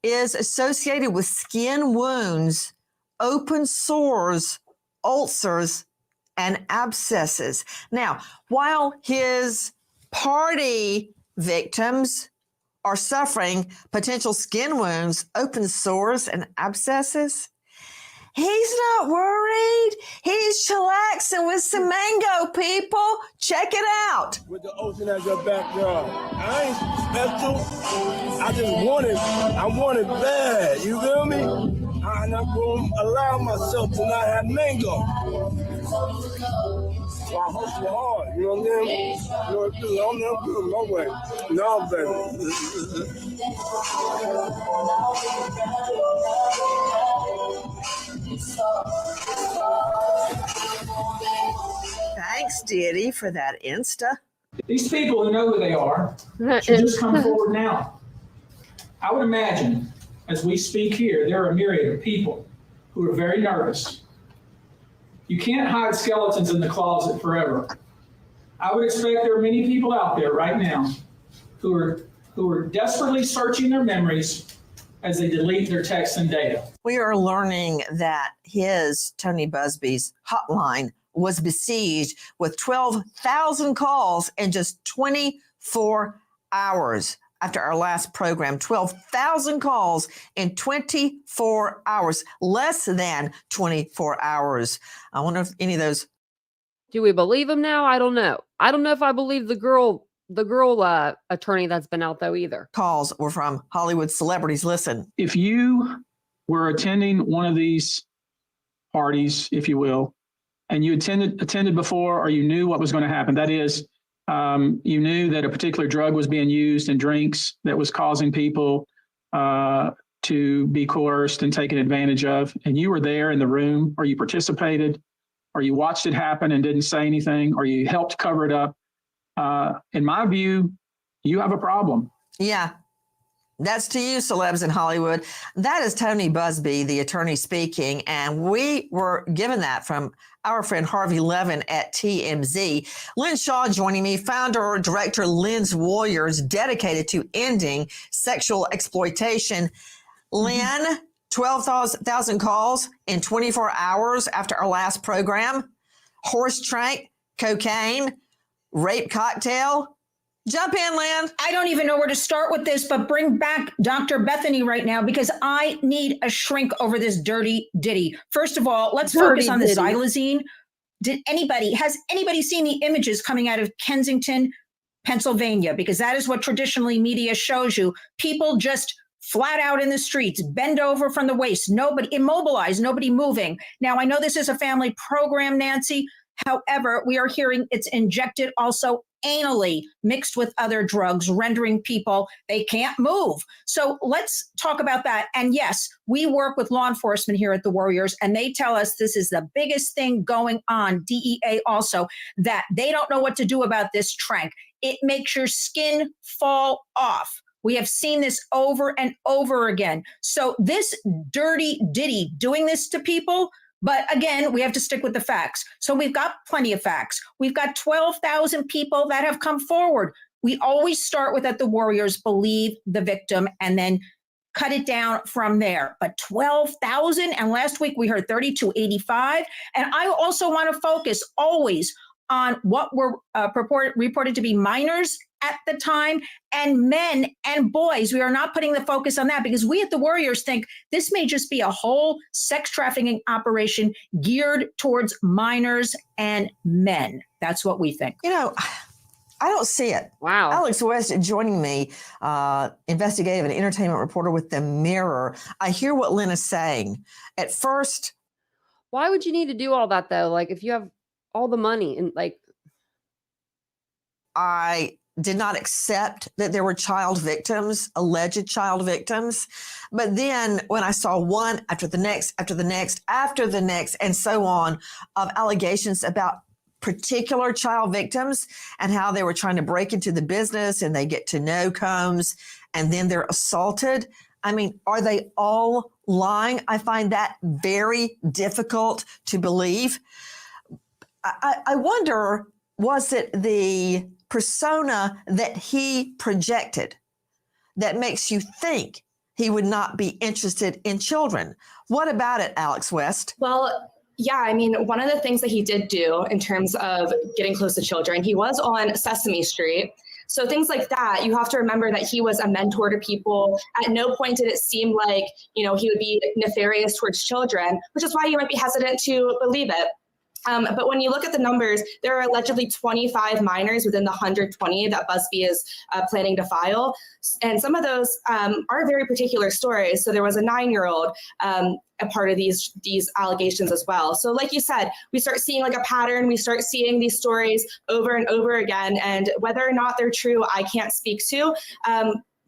is associated with skin wounds, open sores, ulcers, and abscesses. Now, while his party victims are suffering potential skin wounds, open sores, and abscesses, he's not worried. He's chillaxing with some mango, people. Check it out. With the ocean as your backyard. I ain't special. I just want it bad. You feel me? I'm not going to allow myself to not have mango. So I hustle hard. You know what I mean? You know what I'm never good my way. No, baby. Thanks, Diddy, for that Insta. These people who know who they are should just come forward now. I would imagine, as we speak here, there are a myriad of people who are very nervous. You can't hide skeletons in the closet forever. I would expect there are many people out there right now who are desperately searching their memories as they delete their texts and data. We are learning that his, Tony Busby's, hotline was besieged with 12,000 calls in just 24 hours. After our last program, 12,000 calls in 24 hours, less than 24 hours. I wonder if any of those. Do we believe him now? I don't know. I don't know if I believe the girl attorney that's been out though either. Calls were from Hollywood celebrities. Listen. If you were attending one of these parties, if you will, and you attended before, or you knew what was going to happen, that is, you knew that a particular drug was being used in drinks that was causing people to be coerced and taken advantage of, and you were there in the room, or you participated, or you watched it happen and didn't say anything, or you helped cover it up, in my view, you have a problem. Yeah. That's to you, celebs in Hollywood. That is Tony Busby, the attorney speaking. And we were given that from our friend Harvey Levin at TMZ. Lynn Shaw joining me, founder, director, Lynn's Warriors, dedicated to ending sexual exploitation. Lynn, 12,000 calls in 24 hours after our last program. Horse trank, cocaine, rape cocktail. Jump in, Lynn. I don't even know where to start with this, but bring back Dr. Bethany right now, because I need a shrink over this dirty Diddy. First of all, let's focus on the xylazine. Has anybody seen the images coming out of Kensington, Pennsylvania? Because that is what traditionally media shows you. People just flat out in the streets, bend over from the waist, nobody immobilized, nobody moving. Now, I know this is a family program, Nancy. However, we are hearing it's injected also anally, mixed with other drugs, rendering people, they can't move. So let's talk about that. And yes, we work with law enforcement here at the Warriors, and they tell us this is the biggest thing going on, DEA also, that they don't know what to do about this trank. It makes your skin fall off. We have seen this over and over again. So this dirty Diddy doing this to people, But again, we have to stick with the facts. So we've got plenty of facts. We've got 12,000 people that have come forward. We always start with that the warriors believe the victim and then cut it down from there. But 12,000, and last week we heard 3,285. And I also want to focus always on what were reported to be minors at the time, and men and boys. We are not putting the focus on that because we at the Warriors think this may just be a whole sex trafficking operation geared towards minors and men. That's what we think. You know, I don't see it. Wow. Alex West joining me, investigative and entertainment reporter with The Mirror. I hear what Lynn is saying. At first, why would you need to do all that though? Like if you have all the money and like, I did not accept that there were child victims, alleged child victims. But then when I saw one after the next, after the next, after the next, and so on of allegations about particular child victims and how they were trying to break into the business and they get to know Combs and then they're assaulted. I mean, are they all lying? I find that very difficult to believe. I wonder, was it the persona that he projected that makes you think he would not be interested in children? What about it, Alex West? Well, yeah, I mean, one of the things that he did do in terms of getting close to children, he was on Sesame Street. So things like that, you have to remember that he was a mentor to people. At no point did it seem like, you know, he would be nefarious towards children, which is why you might be hesitant to believe it. But when you look at the numbers, there are allegedly 25 minors within the 120 that BuzzFeed is planning to file. And some of those are very particular stories. So there was a 9-year-old a part of these allegations as well. So like you said, we start seeing like a pattern. We start seeing these stories over and over again. And whether or not they're true, I can't speak to.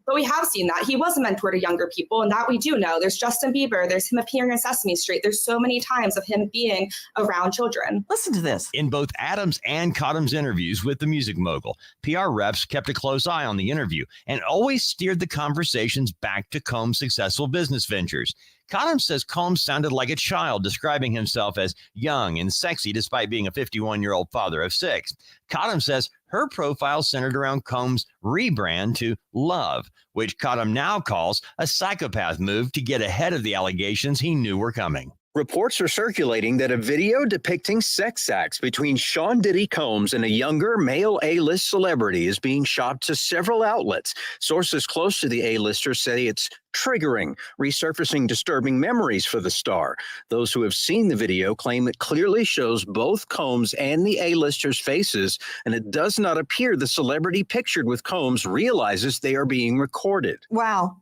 But we have seen that. He was a mentor to younger people, and that we do know. There's Justin Bieber. There's him appearing on Sesame Street. There's so many times of him being around children. Listen to this. In both Adams and Cottom's interviews with the music mogul, PR reps kept a close eye on the interview and always steered the conversations back to Combs' successful business ventures. Cottom says Combs sounded like a child, describing himself as young and sexy despite being a 51-year-old father of 6. Cottom says her profile centered around Combs' rebrand to Love, which Cottom now calls a psychopath move to get ahead of the allegations he knew were coming. Reports are circulating that a video depicting sex acts between Sean Diddy Combs and a younger male A-list celebrity is being shot to several outlets. Sources close to the A-lister say it's triggering, resurfacing disturbing memories for the star. Those who have seen the video claim it clearly shows both Combs and the A-listers' faces, and it does not appear the celebrity pictured with Combs realizes they are being recorded. Wow.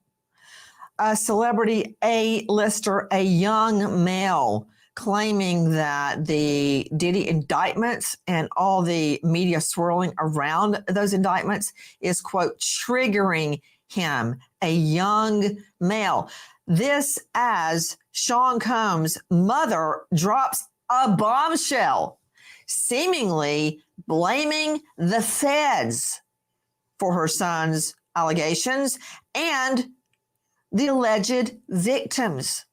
A celebrity A-lister, a young male, claiming that the Diddy indictments and all the media swirling around those indictments is, quote, triggering him, a young male. This as Sean Combs' mother drops a bombshell, seemingly blaming the feds for her son's allegations and the alleged victims,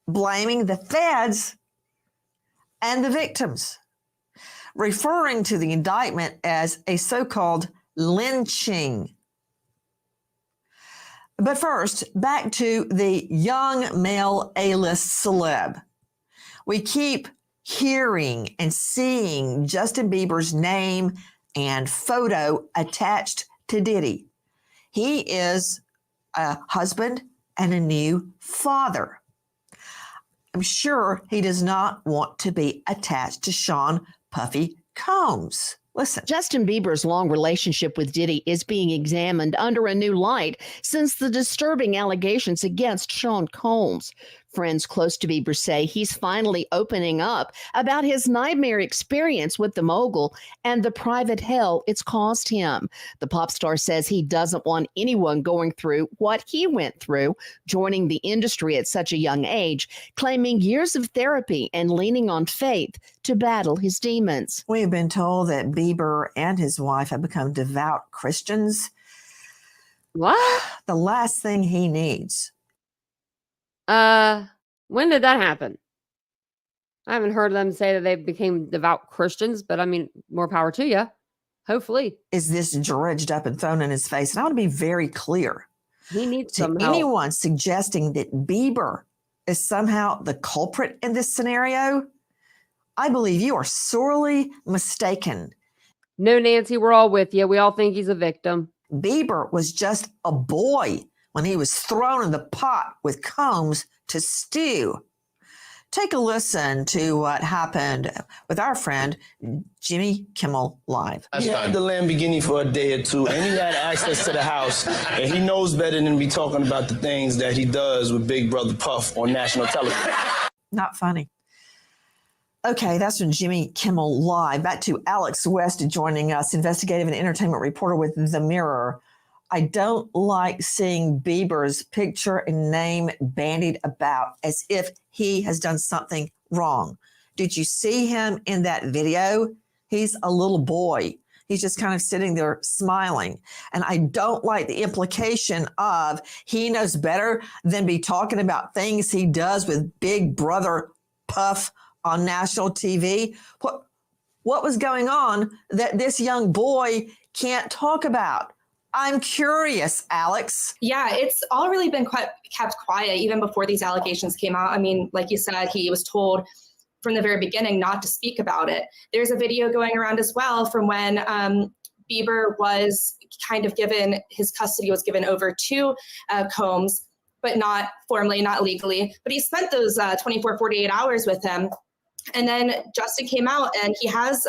blaming the feds and the victims, referring to the indictment as a so-called lynching. But first, back to the young male A-list celeb. We keep hearing and seeing Justin Bieber's name and photo attached to Diddy. He is a husband and a new father. I'm sure he does not want to be attached to Sean Puffy Combs. Listen. Justin Bieber's long relationship with Diddy is being examined under a new light since the disturbing allegations against Sean Combs. Friends close to Bieber say he's finally opening up about his nightmare experience with the mogul and the private hell it's caused him. The pop star says he doesn't want anyone going through what he went through, joining the industry at such a young age, claiming years of therapy and leaning on faith to battle his demons. We have been told that Bieber and his wife have become devout Christians. What? The last thing he needs. When did that happen? I haven't heard them say that they became devout Christians, but I mean, more power to you. Hopefully. Is this dredged up and thrown in his face? And I want to be very clear. He needs to some help. anyone suggesting that Bieber is somehow the culprit in this scenario. I believe you are sorely mistaken. No, Nancy, we're all with you. We all think he's a victim. Bieber was just a boy when he was thrown in the pot with Combs to stew. Take a listen to what happened with our friend Jimmy Kimmel Live. He had the Lamborghini for a day or two, and he had access to the house, and he knows better than be talking about the things that he does with Big Brother Puff on national television. Not funny. Okay, that's from Jimmy Kimmel Live. Back to Alex West joining us, investigative and entertainment reporter with The Mirror. I don't like seeing Bieber's picture and name bandied about as if he has done something wrong. Did you see him in that video? He's a little boy. He's just kind of sitting there smiling. And I don't like the implication of he knows better than be talking about things he does with Big Brother Puff on national TV. What was going on that this young boy can't talk about? I'm curious, Alex. Yeah, it's all really been kept quiet even before these allegations came out. I mean, like you said, he was told from the very beginning not to speak about it. There's a video going around as well from when Bieber was kind of given, his custody was given over to Combs, but not formally, not legally. But he spent those 24, 48 hours with him. And then Justin came out and he has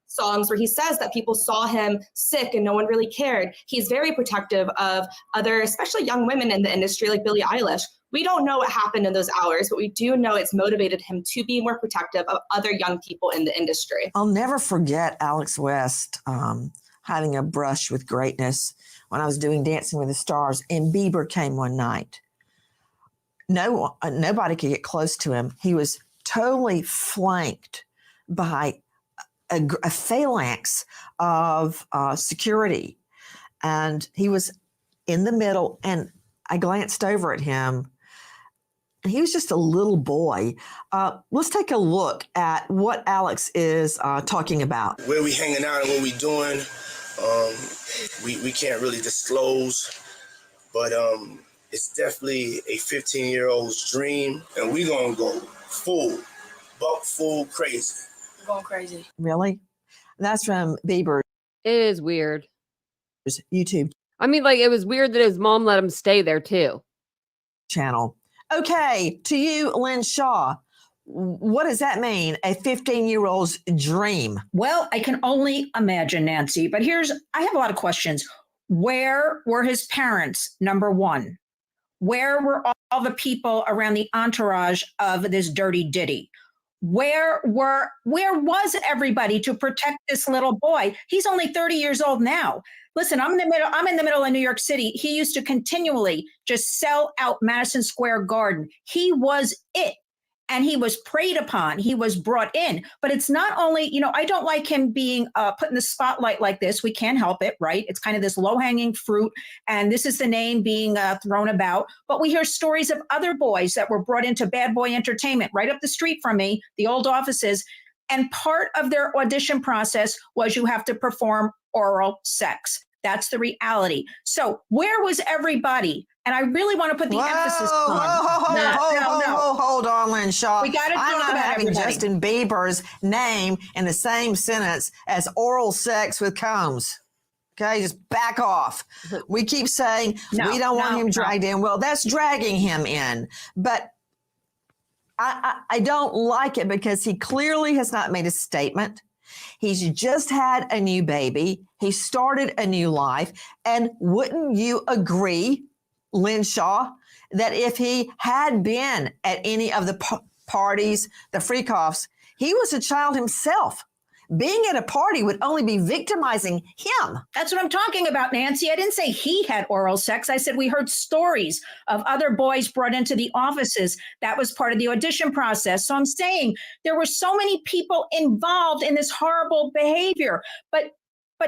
songs where he says that people saw him sick and no one really cared. He's very protective of other, especially young women in the industry like Billie Eilish. We don't know what happened in those hours, but we do know it's motivated him to be more protective of other young people in the industry. I'll never forget Alex West having a brush with greatness when I was doing Dancing with the Stars, and Bieber came one night. Nobody could get close to him. He was totally flanked by a phalanx of security. And he was in the middle, and I glanced over at him, and he was just a little boy. Let's take a look at what Alex is talking about. Where we hanging out and what we doing, we can't really disclose, but it's definitely a 15-year-old's dream, and we gonna go full crazy. We're going crazy. Really? That's from Bieber. It is weird. YouTube. I mean, like, it was weird that his mom let him stay there too. Channel. Okay, to you, Lynn Shaw. What does that mean? A 15-year-old's dream? Well, I can only imagine, Nancy, but I have a lot of questions. Where were his parents? Number one. Where were all the people around the entourage of this dirty Diddy? Where was everybody to protect this little boy? He's only 30 years old now. Listen, I'm in the middle of New York City. He used to continually just sell out Madison Square Garden. He was it. And he was preyed upon. He was brought in. But it's not only, I don't like him being put in the spotlight like this. We can't help it, right? It's kind of this low-hanging fruit. And this is the name being thrown about. But we hear stories of other boys that were brought into Bad Boy Entertainment right up the street from me, the old offices. And part of their audition process was you have to perform oral sex. That's the reality. So where was everybody? And I really want to put the emphasis on hold on, Lynn Shaw. We got to talk about having everybody. Justin Bieber's name in the same sentence as oral sex with Combs. Okay, just back off. We keep saying we don't want him dragged in. Well, that's dragging him in. But I don't like it because he clearly has not made a statement. He's just had a new baby. He started a new life. And wouldn't you agree, Lynn Shaw, that if he had been at any of the parties, the freak-offs, he was a child himself. Being at a party would only be victimizing him. That's what I'm talking about, Nancy. I didn't say he had oral sex. I said we heard stories of other boys brought into the offices. That was part of the audition process. So I'm saying there were so many people involved in this horrible behavior. But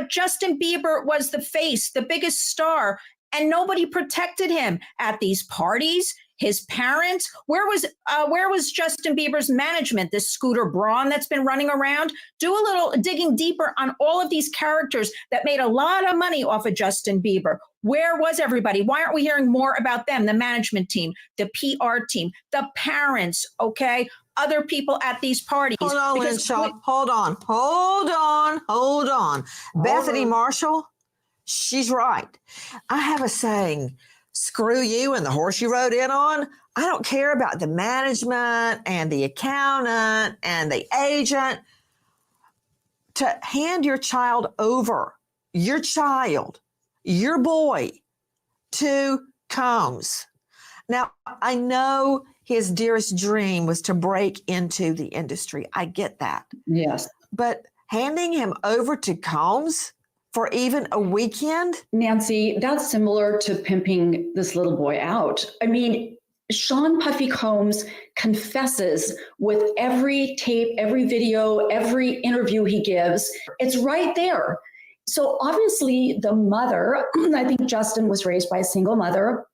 Justin Bieber was the face, the biggest star, and nobody protected him at these parties. His parents? Where was Justin Bieber's management? This Scooter Braun that's been running around? Do a little digging deeper on all of these characters that made a lot of money off of Justin Bieber. Where was everybody? Why aren't we hearing more about them? The management team, the PR team, the parents, okay? Other people at these parties. Hold on, Lenshaw. Hold on. Bethany Marshall, she's right. I have a saying, screw you and the horse you rode in on. I don't care about the management and the accountant and the agent. To hand your child over, your boy, to Combs. Now, I know his dearest dream was to break into the industry. I get that. Yes. But handing him over to Combs for even a weekend? Nancy, that's similar to pimping this little boy out. I mean, Sean Puffy Combs confesses with every tape, every video, every interview he gives. It's right there. So obviously the mother, I think Justin was raised by a single mother.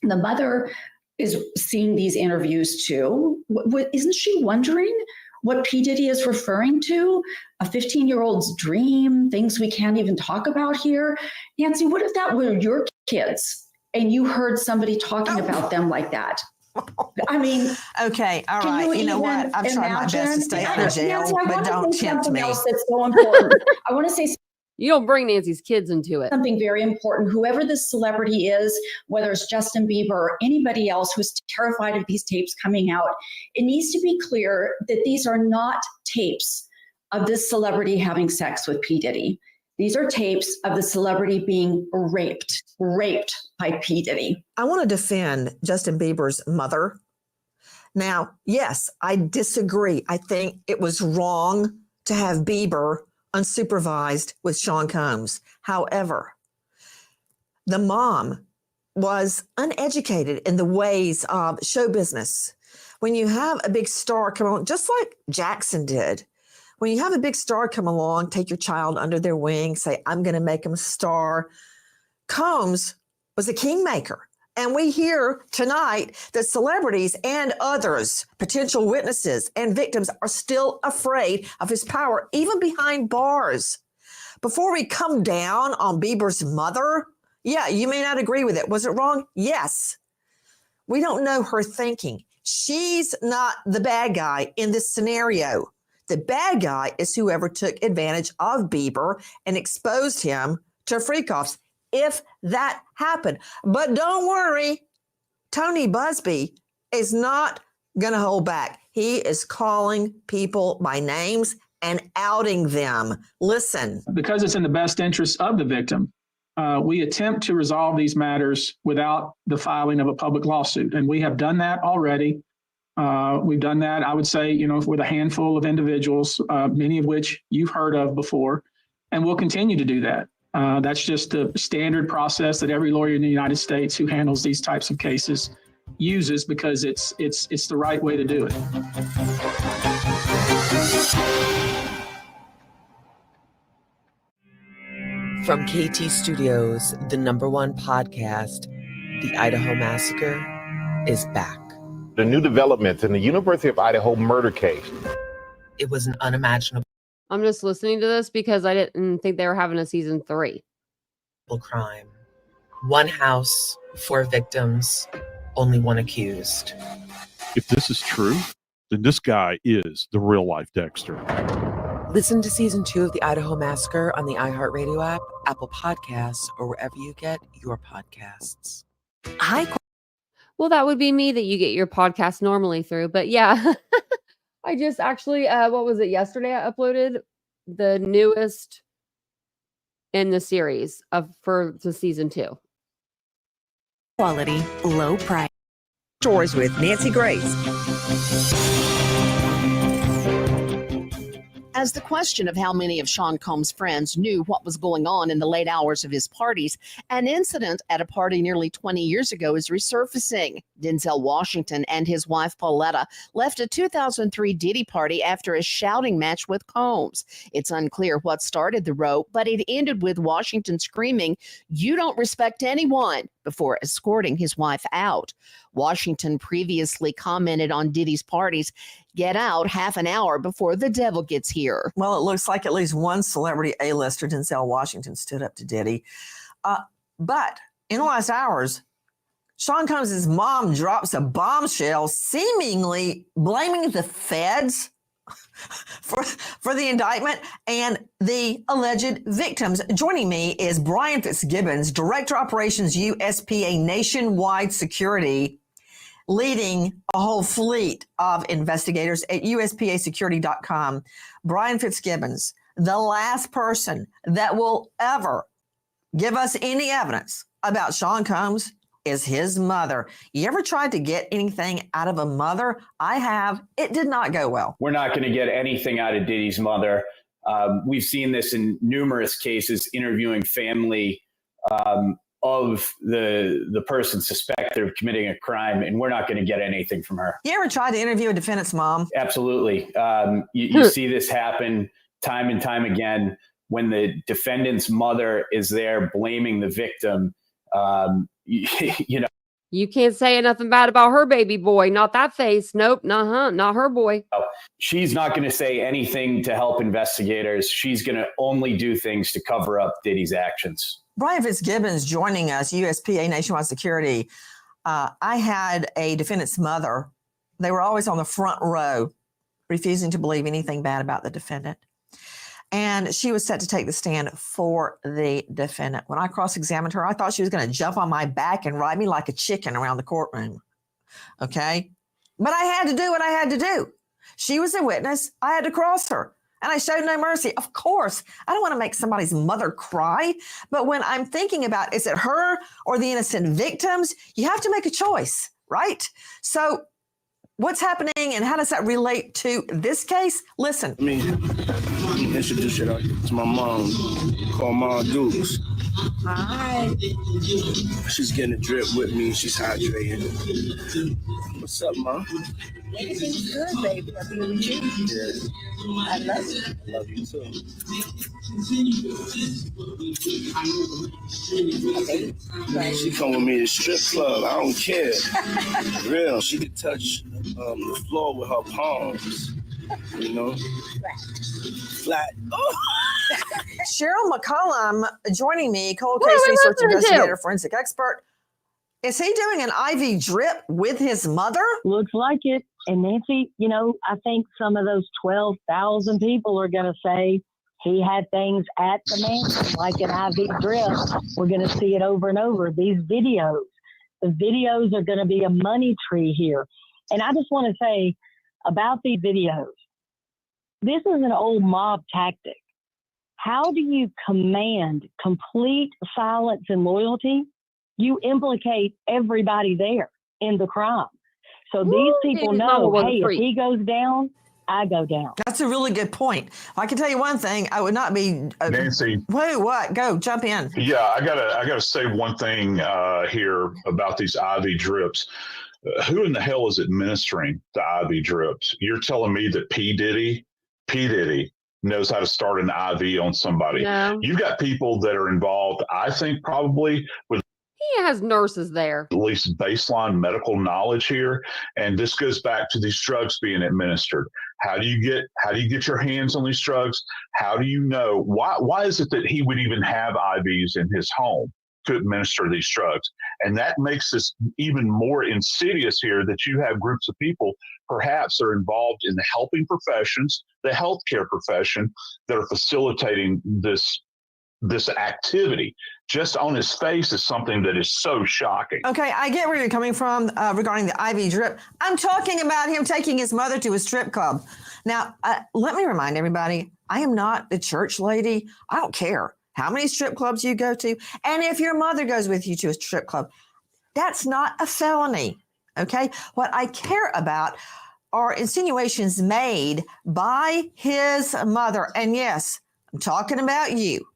The mother is seeing these interviews too. Isn't she wondering what P. Diddy is referring to? A 15-year-old's dream, things we can't even talk about here. Nancy, what if that were your kids and you heard somebody talking about them like that? I mean, okay, all right. You know what? I'm trying my best to stay out of jail, Nancy, but don't tempt me. Else that's so important. I want to say you don't bring Nancy's kids into it. Something very important. Whoever this celebrity is, whether it's Justin Bieber or anybody else who's terrified of these tapes coming out, it needs to be clear that these are not tapes of this celebrity having sex with P. Diddy. These are tapes of the celebrity being raped by P. Diddy. I want to defend Justin Bieber's mother. Now, yes, I disagree. I think it was wrong to have Bieber unsupervised with Sean Combs. However, the mom was uneducated in the ways of show business. When you have a big star come on, just like Jackson did, when you have a big star come along, take your child under their wing, say, I'm going to make him a star. Combs was a kingmaker. And we hear tonight that celebrities and others, potential witnesses and victims, are still afraid of his power, even behind bars. Before we come down on Bieber's mother, yeah, you may not agree with it. Was it wrong? Yes. We don't know her thinking. She's not the bad guy in this scenario. The bad guy is whoever took advantage of Bieber and exposed him to freak-offs, if that happened. But don't worry, Tony Busby is not going to hold back. He is calling people by names and outing them. Listen. Because it's in the best interest of the victim, we attempt to resolve these matters without the filing of a public lawsuit. And we have done that already. We've done that, I would say, with a handful of individuals, many of which you've heard of before, and we'll continue to do that. That's just the standard process that every lawyer in the United States who handles these types of cases uses, because it's the right way to do it. From KT Studios, the #1 podcast, The Idaho Massacre is back. The new developments in the University of Idaho murder case. It was an unimaginable I'm just listening to this because I didn't think they were having a season 3. crime. 1 house, 4 victims, only 1 accused. If this is true, then this guy is the real life Dexter. Listen to season 2 of The Idaho Massacre on the iHeartRadio app, Apple Podcasts, or wherever you get your podcasts. Well, that would be me that you get your podcast normally through. But yeah, I just actually, what was it? Yesterday I uploaded the newest in the series for the season 2. Quality, low price. Stories with Nancy Grace. As the question of how many of Sean Combs' friends knew what was going on in the late hours of his parties, an incident at a party nearly 20 years ago is resurfacing. Denzel Washington and his wife Pauletta left a 2003 Diddy party after a shouting match with Combs. It's unclear what started the row, but it ended with Washington screaming, "You don't respect anyone," before escorting his wife out. Washington previously commented on Diddy's party's "Get out" half an hour before the devil gets here. Well, it looks like at least one celebrity A-lister, Denzel Washington, stood up to Diddy. But in the last hours, Sean Combs' mom drops a bombshell, seemingly blaming the feds for the indictment and the alleged victims. Joining me is Brian Fitzgibbons, Director Operations USPA Nationwide Security, leading a whole fleet of investigators at USPAsecurity.com. Brian Fitzgibbons, the last person that will ever give us any evidence about Sean Combs is his mother. You ever tried to get anything out of a mother? I have. It did not go well. We're not going to get anything out of Diddy's mother. We've seen this in numerous cases, interviewing family of the person suspected of committing a crime, and we're not going to get anything from her. You ever tried to interview a defendant's mom? Absolutely. You see this happen time and time again when the defendant's mother is there blaming the victim. You know, you can't say nothing bad about her baby boy. Not that face. Nope. Not her boy. She's not going to say anything to help investigators. She's going to only do things to cover up Diddy's actions. Brian Fitzgibbons joining us, USPA Nationwide Security. I had a defendant's mother. They were always on the front row, refusing to believe anything bad about the defendant. And she was set to take the stand for the defendant. When I cross-examined her, I thought she was going to jump on my back and ride me like a chicken around the courtroom. Okay? But I had to do what I had to do. She was a witness. I had to cross her. And I showed no mercy. Of course, I don't want to make somebody's mother cry. But when I'm thinking about, is it her or the innocent victims? You have to make a choice, right? So what's happening and how does that relate to this case? Listen. Let me introduce you to my mom, called Mom Dukes. Hi. She's getting a drip with me. She's hydrating. What's up, Mom? Everything's good, baby. I'll be with you. Yeah. I love you. I love you too. Okay. She come with me to strip club. I don't care. Real. She could touch the floor with her palms. You know? Flat. Oh. Cheryl McCollum joining me, cold case research investigator, forensic expert. Is he doing an IV drip with his mother? Looks like it. And Nancy, you know, I think some of those 12,000 people are going to say he had things at the mansion like an IV drip. We're going to see it over and over. These videos, the videos are going to be a money tree here. And I just want to say about these videos, this is an old mob tactic. How do you command complete silence and loyalty? You implicate everybody there in the crime. So these people know, hey, if he goes down, I go down. That's a really good point. I can tell you one thing. I would not be Nancy. Wait, what? Go, jump in. Yeah, I gotta say one thing here about these IV drips. Who in the hell is administering the IV drips? You're telling me that P. Diddy knows how to start an IV on somebody. No. You've got people that are involved, I think, probably with He has nurses there. at least baseline medical knowledge here. And this goes back to these drugs being administered. How do you get your hands on these drugs? How do you know why is it that he would even have IVs in his home to administer these drugs? And that makes this even more insidious here, that you have groups of people perhaps are involved in the helping professions, the healthcare profession, that are facilitating this activity. Just on his face is something that is so shocking. Okay, I get where you're coming from regarding the IV drip. I'm talking about him taking his mother to a strip club. Now, let me remind everybody, I am not a church lady. I don't care how many strip clubs you go to. And if your mother goes with you to a strip club, that's not a felony, okay? What I care about are insinuations made by his mother. And yes, I'm talking about you.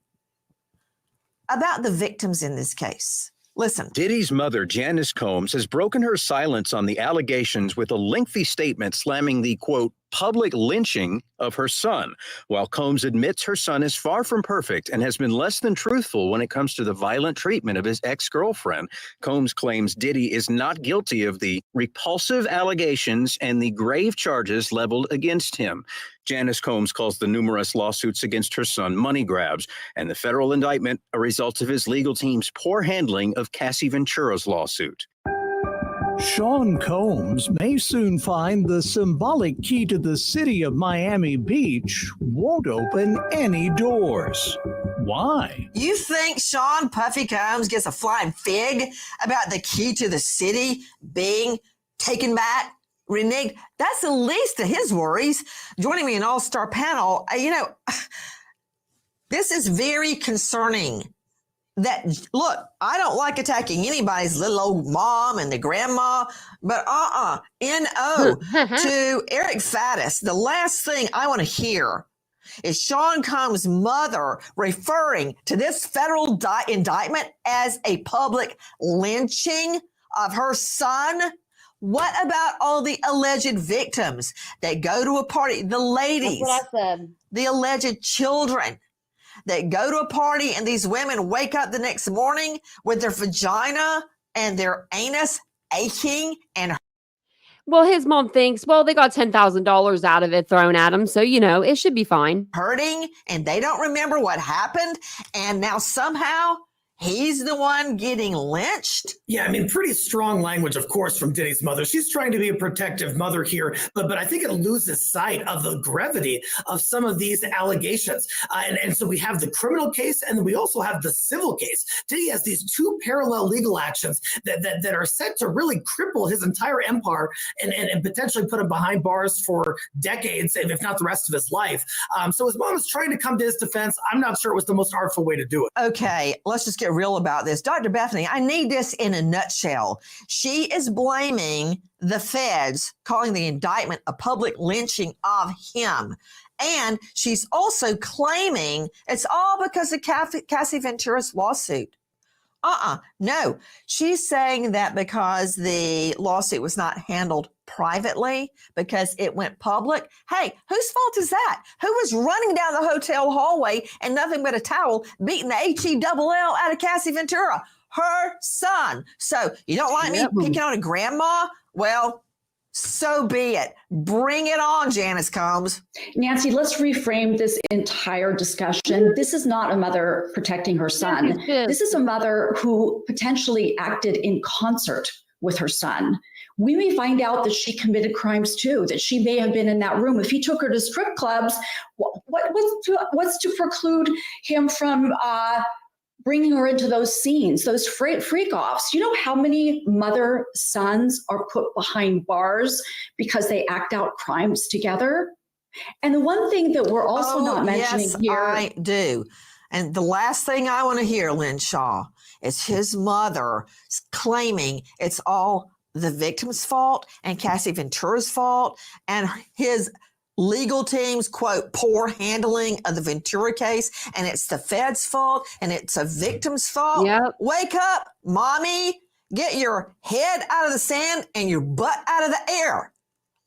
About the victims in this case. Listen. Diddy's mother, Janice Combs, has broken her silence on the allegations with a lengthy statement slamming the, quote, public lynching of her son. While Combs admits her son is far from perfect and has been less than truthful when it comes to the violent treatment of his ex-girlfriend, Combs claims Diddy is not guilty of the repulsive allegations and the grave charges leveled against him. Janice Combs calls the numerous lawsuits against her son money grabs, and the federal indictment a result of his legal team's poor handling of Cassie Ventura's lawsuit. Sean Combs may soon find the symbolic key to the city of Miami Beach won't open any doors. Why? You think Sean Puffy Combs gets a flying fig about the key to the city being taken back, reneged? That's the least of his worries. Joining me in all-star panel, this is very concerning. That, look, I don't like attacking anybody's little old mom and the grandma, but N-O to Eric Faddis. The last thing I want to hear is Sean Combs' mother referring to this federal indictment as a public lynching of her son. What about all the alleged victims that go to a party? The ladies, that's what I said. The alleged children that go to a party, and these women wake up the next morning with their vagina and their anus aching and Well, his mom thinks, well, they got $10,000 out of it thrown at them, so, it should be fine. hurting, and they don't remember what happened, and now somehow he's the one getting lynched? Yeah, I mean, pretty strong language, of course, from Diddy's mother. She's trying to be a protective mother here, but I think it loses sight of the gravity of some of these allegations. And so we have the criminal case, and then we also have the civil case. Diddy has these two parallel legal actions that are set to really cripple his entire empire and potentially put him behind bars for decades, if not the rest of his life. So his mom is trying to come to his defense. I'm not sure it was the most artful way to do it. Okay, let's just get real about this. Dr. Bethany, I need this in a nutshell. She is blaming the feds, calling the indictment a public lynching of him. And she's also claiming it's all because of Cassie Ventura's lawsuit. No. She's saying that because the lawsuit was not handled privately, because it went public. Hey, whose fault is that? Who was running down the hotel hallway and nothing but a towel beating the H-E-double-L out of Cassie Ventura? Her son. So you don't like me picking on a grandma? Well, so be it. Bring it on, Janice Combs. Nancy, let's reframe this entire discussion. This is not a mother protecting her son. This is a mother who potentially acted in concert with her son. We may find out that she committed crimes too, that she may have been in that room. If he took her to strip clubs, what's to preclude him from bringing her into those scenes, those freak-offs? You know how many mother-sons are put behind bars because they act out crimes together? And the one thing that we're also not mentioning here— I do. And the last thing I want to hear, Lynn Shaw, is his mother claiming it's all the victim's fault and Cassie Ventura's fault and his legal team's, quote, poor handling of the Ventura case, and it's the Fed's fault, and it's a victim's fault. Yep. Wake up, mommy. Get your head out of the sand and your butt out of the air.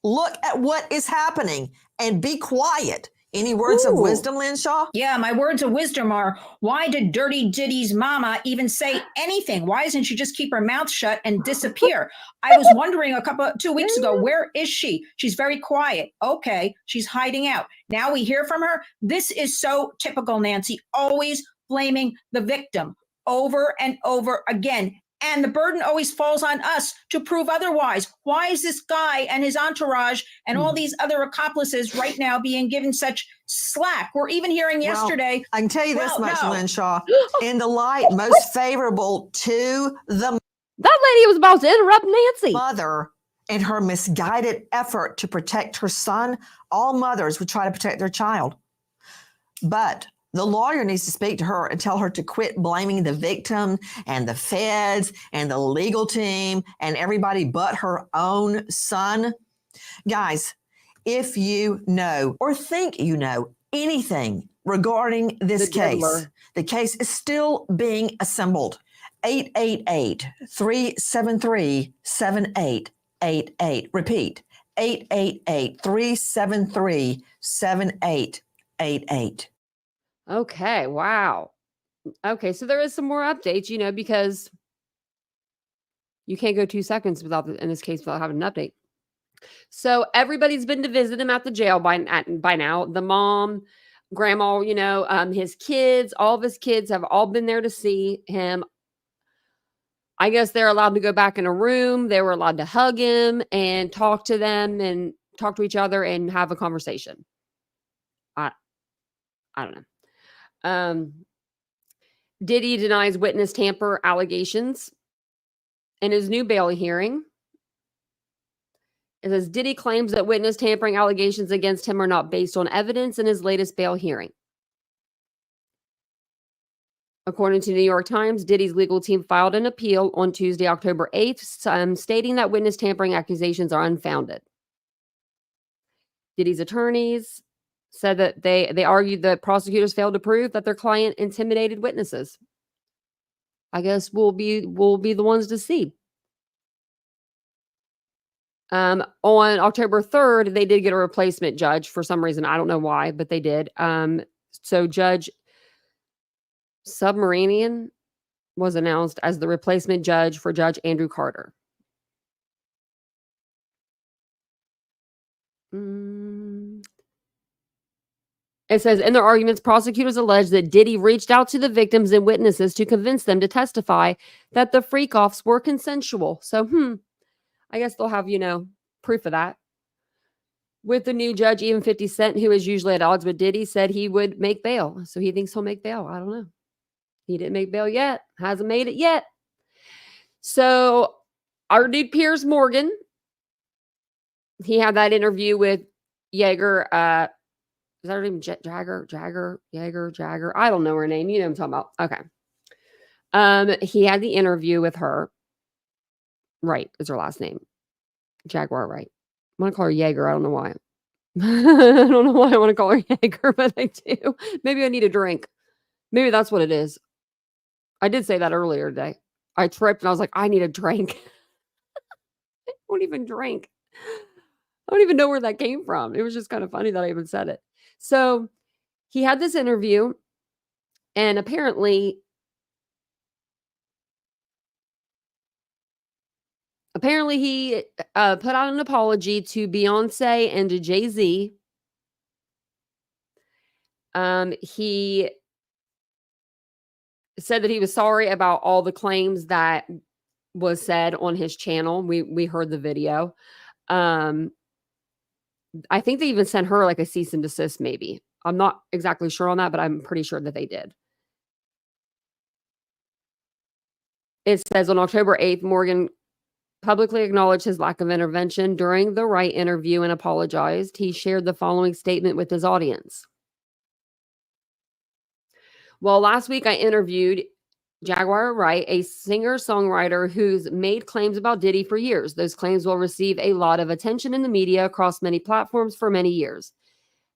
Look at what is happening and be quiet. Any words of wisdom, Lynn Shaw? Yeah, my words of wisdom are, why did Dirty Diddy's mama even say anything? Why doesn't she just keep her mouth shut and disappear? I was wondering 2 weeks ago, where is she? She's very quiet. Okay, she's hiding out. Now we hear from her. This is so typical, Nancy, always blaming the victim over and over again. And the burden always falls on us to prove otherwise. Why is this guy and his entourage and all these other accomplices right now being given such slack? We're even hearing yesterday. I can tell you this much, Lynn Shaw. In the light most favorable to the— That lady was about to interrupt Nancy. Mother, in her misguided effort to protect her son, all mothers would try to protect their child. But the lawyer needs to speak to her and tell her to quit blaming the victim and the feds and the legal team and everybody but her own son. Guys, if you know or think you know anything regarding this case, the case is still being assembled. 888-373-7888. Repeat, 888-373-7888. Okay. Wow. Okay. So there is some more updates, because you can't go 2 seconds in this case, without having an update. So everybody's been to visit him at the jail by now. The mom, grandma, his kids, all of his kids have all been there to see him. I guess they're allowed to go back in a room. They were allowed to hug him and talk to them and talk to each other and have a conversation. I don't know. Diddy denies witness tamper allegations in his new bail hearing. It says Diddy claims that witness tampering allegations against him are not based on evidence in his latest bail hearing. According to New York Times, Diddy's legal team filed an appeal on Tuesday, October 8th, stating that witness tampering accusations are unfounded. Diddy's attorneys said that they argued that prosecutors failed to prove that their client intimidated witnesses. I guess we'll be the ones to see. On October 3rd, they did get a replacement judge for some reason. I don't know why, but they did. So Judge Submarinian was announced as the replacement judge for Judge Andrew Carter. It says, in their arguments, prosecutors allege that Diddy reached out to the victims and witnesses to convince them to testify that the freak-offs were consensual. So, I guess they'll have, proof of that. With the new judge, even 50 Cent, who is usually at odds with Diddy, said he would make bail. So he thinks he'll make bail. I don't know. He didn't make bail yet. Hasn't made it yet. So our dude Piers Morgan, he had that interview with Yeager. Is that her name? Jagger? I don't know her name. You know what I'm talking about. Okay. He had the interview with her. Wright is her last name. Jaguar Wright. I want to call her Yeager. I don't know why. I don't know why I want to call her Yeager, but I do. Maybe I need a drink. Maybe that's what it is. I did say that earlier today. I tripped and I was like, I need a drink. I won't even drink. I don't even know where that came from. It was just kind of funny that I even said it. So he had this interview, and apparently he put out an apology to Beyonce and to Jay-Z. He said that he was sorry about all the claims that was said on his channel. We heard the video. I think they even sent her like a cease and desist, maybe. I'm not exactly sure on that, but I'm pretty sure that they did. It says on October 8th, Morgan publicly acknowledged his lack of intervention during the Wright interview and apologized. He shared the following statement with his audience. Well, last week I interviewed Jaguar Wright, a singer-songwriter who's made claims about Diddy for years. Those claims will receive a lot of attention in the media across many platforms for many years.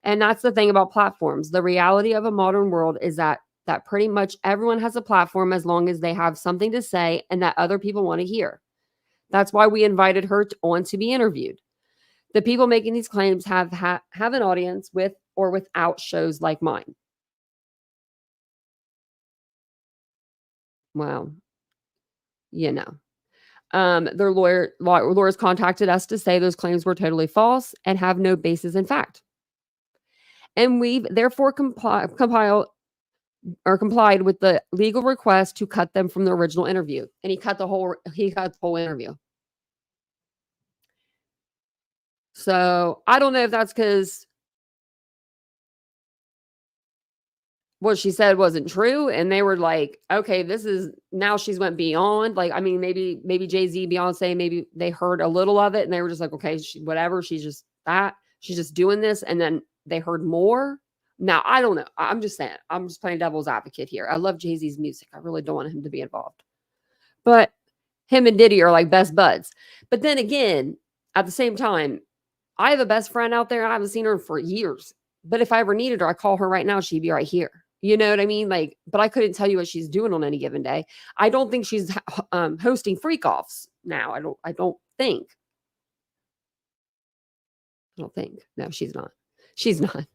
And that's the thing about platforms. The reality of a modern world is that pretty much everyone has a platform as long as they have something to say and that other people want to hear. That's why we invited her on to be interviewed. The people making these claims have an audience with or without shows like mine. Well, their lawyers contacted us to say those claims were totally false and have no basis in fact. And we've therefore complied with the legal request to cut them from the original interview. And he cut the whole interview. So I don't know if that's because what she said wasn't true. And they were like, okay, now she's went beyond. Like, I mean, maybe Jay-Z, Beyonce, maybe they heard a little of it and they were just like, okay, whatever. She's just doing this. And then they heard more. Now, I don't know. I'm just saying, I'm just playing devil's advocate here. I love Jay-Z's music. I really don't want him to be involved. But him and Diddy are like best buds. But then again, at the same time, I have a best friend out there. I haven't seen her for years. But if I ever needed her, I call her right now. She'd be right here. You know what I mean? Like, but I couldn't tell you what she's doing on any given day. I don't think she's hosting freak offs now. I don't think. I don't think. No, she's not. She's not.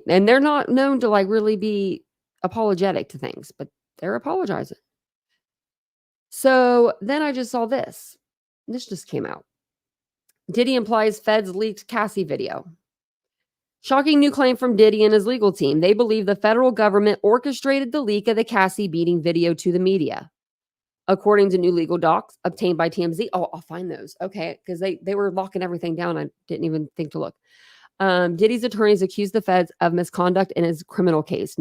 And they're not known to like really be apologetic to things, but they're apologizing. So then I just saw this. This just came out. Diddy implies feds leaked Cassie video. Shocking new claim from Diddy and his legal team. They believe the federal government orchestrated the leak of the Cassie beating video to the media. According to new legal docs obtained by TMZ. Oh, I'll find those. Okay, because they were locking everything down. I didn't even think to look. Diddy's attorneys accused the feds of misconduct in his criminal case,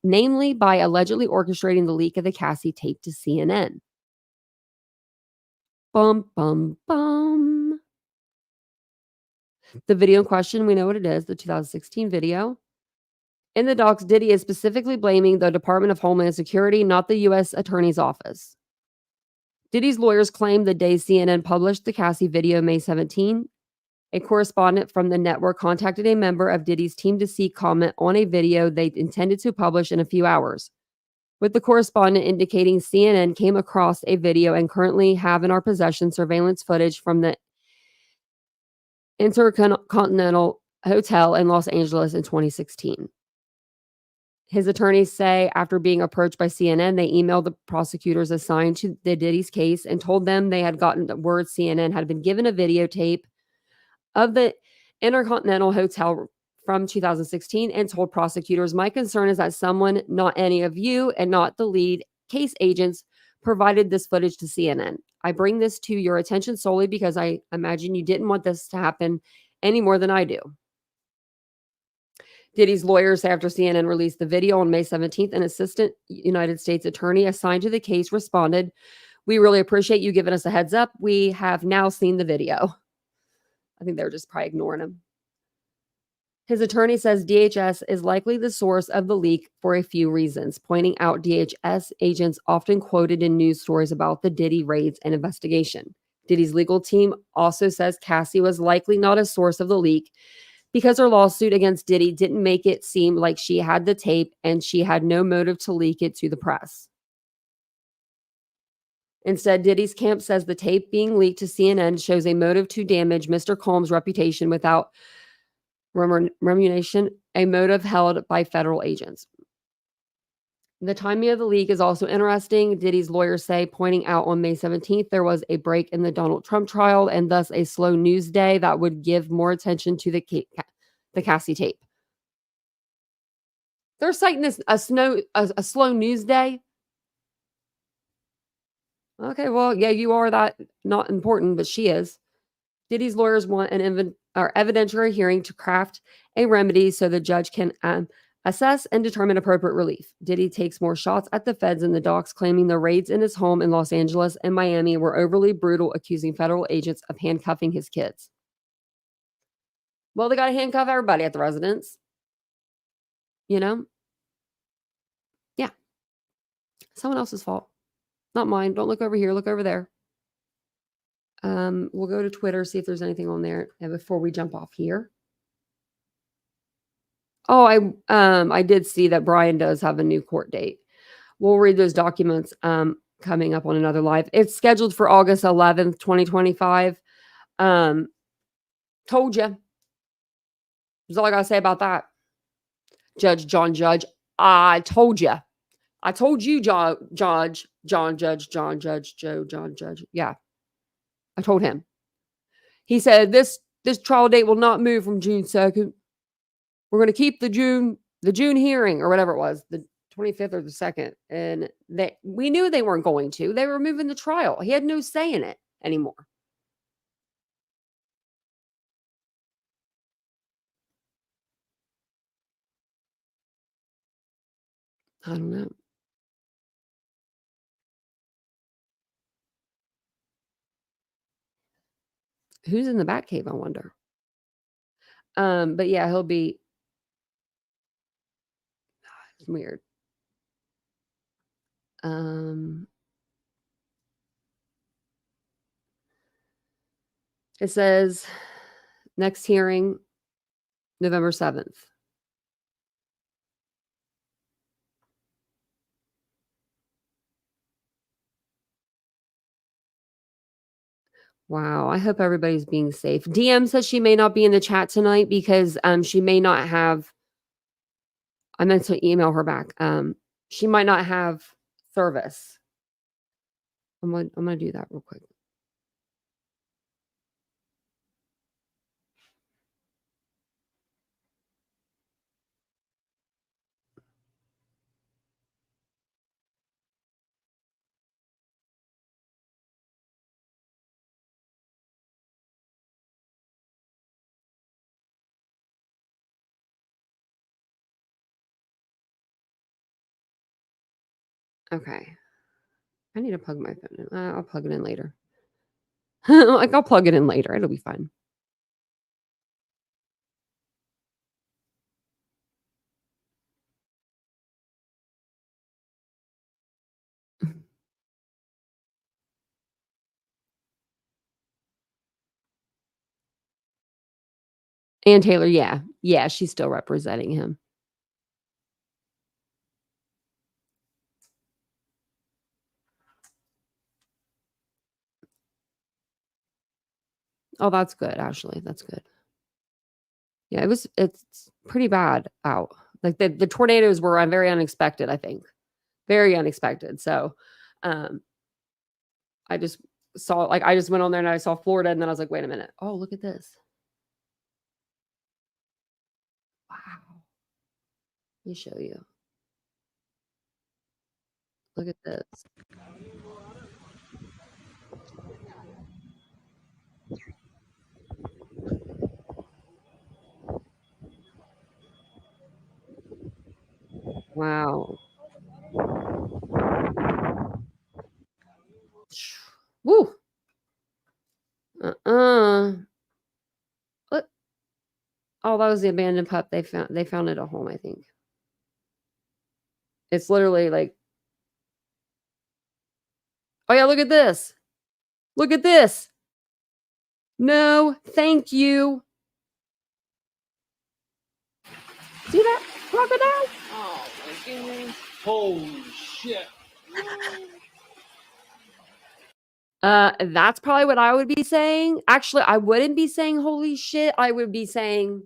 namely by allegedly orchestrating the leak of the Cassie tape to CNN. Bum, bum, bum. The video in question, we know what it is, the 2016 video. In the docs, Diddy is specifically blaming the Department of Homeland Security, not the U.S. Attorney's Office. Diddy's lawyers claim the day CNN published the Cassie video May 17, a correspondent from the network contacted a member of Diddy's team to seek comment on a video they intended to publish in a few hours, with the correspondent indicating CNN came across a video and currently have in our possession surveillance footage from the Intercontinental Hotel in Los Angeles in 2016. His attorneys say after being approached by CNN, they emailed the prosecutors assigned to the Diddy's case and told them they had gotten the word CNN had been given a videotape of the Intercontinental Hotel from 2016 and told prosecutors, my concern is that someone, not any of you and not the lead case agents, provided this footage to CNN. I bring this to your attention solely because I imagine you didn't want this to happen any more than I do. Diddy's lawyers say after CNN released the video on May 17th, an assistant United States attorney assigned to the case responded, we really appreciate you giving us a heads up. We have now seen the video. I think they're just probably ignoring him. His attorney says DHS is likely the source of the leak for a few reasons, pointing out DHS agents often quoted in news stories about the Diddy raids and investigation. Diddy's legal team also says Cassie was likely not a source of the leak because her lawsuit against Diddy didn't make it seem like she had the tape and she had no motive to leak it to the press. Instead, Diddy's camp says the tape being leaked to CNN shows a motive to damage Mr. Combs' reputation without remuneration, a motive held by federal agents. The timing of the leak is also interesting. Diddy's lawyers say, pointing out on May 17th, there was a break in the Donald Trump trial and thus a slow news day that would give more attention to the Cassie tape. They're citing this a slow news day. Okay, well, yeah, you are that not important, but she is. Diddy's lawyers want an evidentiary hearing to craft a remedy so the judge can assess and determine appropriate relief. Diddy takes more shots at the feds in the docs, claiming the raids in his home in Los Angeles and Miami were overly brutal, accusing federal agents of handcuffing his kids. Well, they got to handcuff everybody at the residence. You know? Yeah. Someone else's fault. Not mine. Don't look over here. Look over there. We'll go to Twitter, see if there's anything on there before we jump off here. Oh, I did see that Brian does have a new court date. We'll read those documents coming up on another live. It's scheduled for August 11th, 2025. Told you. That's all I got to say about that. Judge John Judge, I told you. I told you, John Judge. Yeah. I told him. He said this trial date will not move from June 2nd. We're going to keep the June hearing or whatever it was, the 25th or the 2nd. And we knew they weren't going to. They were moving the trial. He had no say in it anymore. I don't know. Who's in the Batcave, I wonder. But yeah, he'll be. It's weird. It says next hearing, November 7th. Wow. I hope everybody's being safe. DM says she may not be in the chat tonight because she may not have. I meant to email her back. She might not have service. I'm gonna do that real quick. Okay. I need to plug my phone in. I'll plug it in later. Like, I'll plug it in later. It'll be fine. And Taylor, yeah. Yeah, she's still representing him. Oh, that's good, Ashley. That's good. Yeah, it's pretty bad out. Like the tornadoes were very unexpected, I think. Very unexpected. So I just saw, like, I just went on there and I saw Florida and then I was like, wait a minute. Oh, look at this. Wow. Let me show you. Look at this. Wow. Woo. What? Oh, that was the abandoned pup. They found it a home, I think. It's literally like, oh yeah, look at this. Look at this. No, thank you. See that crocodile? Oh my goodness. Holy shit. That's probably what I would be saying. Actually, I wouldn't be saying holy shit. I would be saying,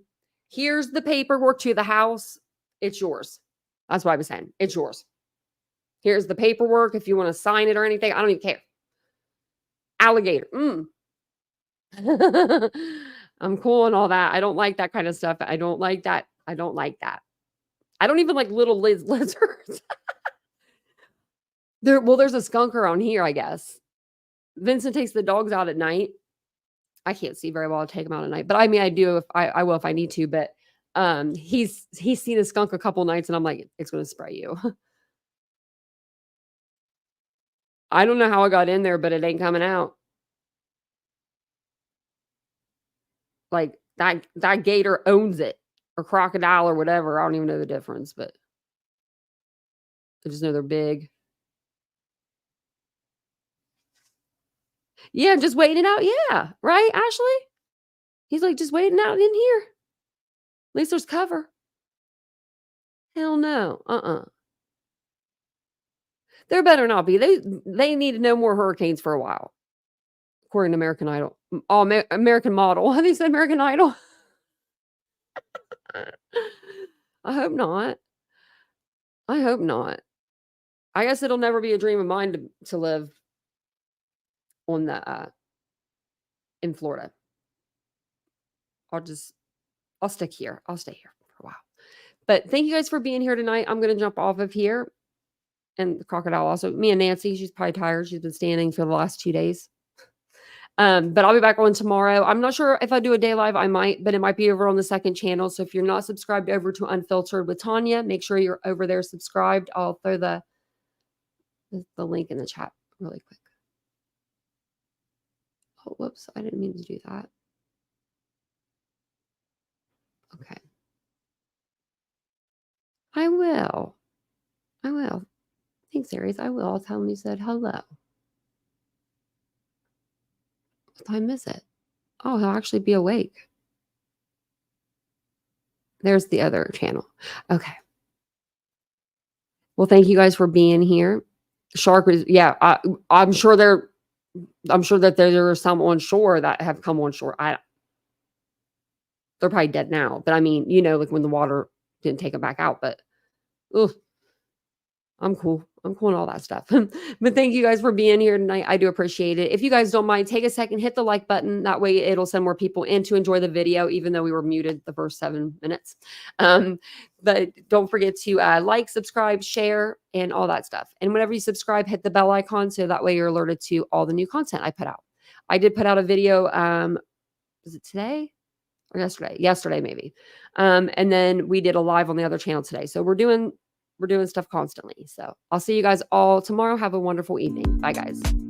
here's the paperwork to the house. It's yours. That's what I was saying. It's yours. Here's the paperwork if you want to sign it or anything. I don't even care. Alligator. I'm cool on all that. I don't like that kind of stuff. I don't like that. I don't like that. I don't even like little lizards. There's a skunk around here, I guess. Vincent takes the dogs out at night. I can't see very well to take them out at night, but I mean, I do if I will if I need to. But he's seen a skunk a couple nights, and I'm like, it's going to spray you. I don't know how I got in there, but it ain't coming out. Like that gator owns it, or crocodile, or whatever. I don't even know the difference, but I just know they're big. Yeah, just waiting it out. Yeah, right, Ashley? He's like, just waiting out in here. At least there's cover. Hell no. There better not be. They need to know more hurricanes for a while. According to American Idol. Oh, American Model. Have you said American Idol? I hope not. I hope not. I guess it'll never be a dream of mine to live on the in Florida. I'll stick here. I'll stay here for a while. But thank you guys for being here tonight. I'm going to jump off of here. And the crocodile also. Me and Nancy, she's probably tired. She's been standing for the last 2 days. But I'll be back on tomorrow. I'm not sure if I do a day live. I might, but it might be over on the second channel. So if you're not subscribed over to Unfiltered with Tanya, make sure you're over there subscribed. I'll throw the link in the chat really quick. Oh, whoops. I didn't mean to do that. Okay. I will. Thanks, Aries. I will. I'll tell him you said hello. What time is it? Oh, he'll actually be awake. There's the other channel. Okay. Well, thank you guys for being here. Shark was, yeah, I'm sure they're I'm sure that there are some on shore that have come on shore. They're probably dead now, but I mean, you know, like when the water didn't take them back out, but ugh, I'm cool. I'm cool and all that stuff. But thank you guys for being here tonight. I do appreciate it. If you guys don't mind, take a second, hit the like button. That way it'll send more people in to enjoy the video, even though we were muted the first 7 minutes. But don't forget to like, subscribe, share, and all that stuff. And whenever you subscribe, hit the bell icon so that way you're alerted to all the new content I put out. I did put out a video, was it today? Or yesterday maybe. And then we did a live on the other channel today. So we're doing stuff constantly. So I'll see you guys all tomorrow. Have a wonderful evening. Bye guys.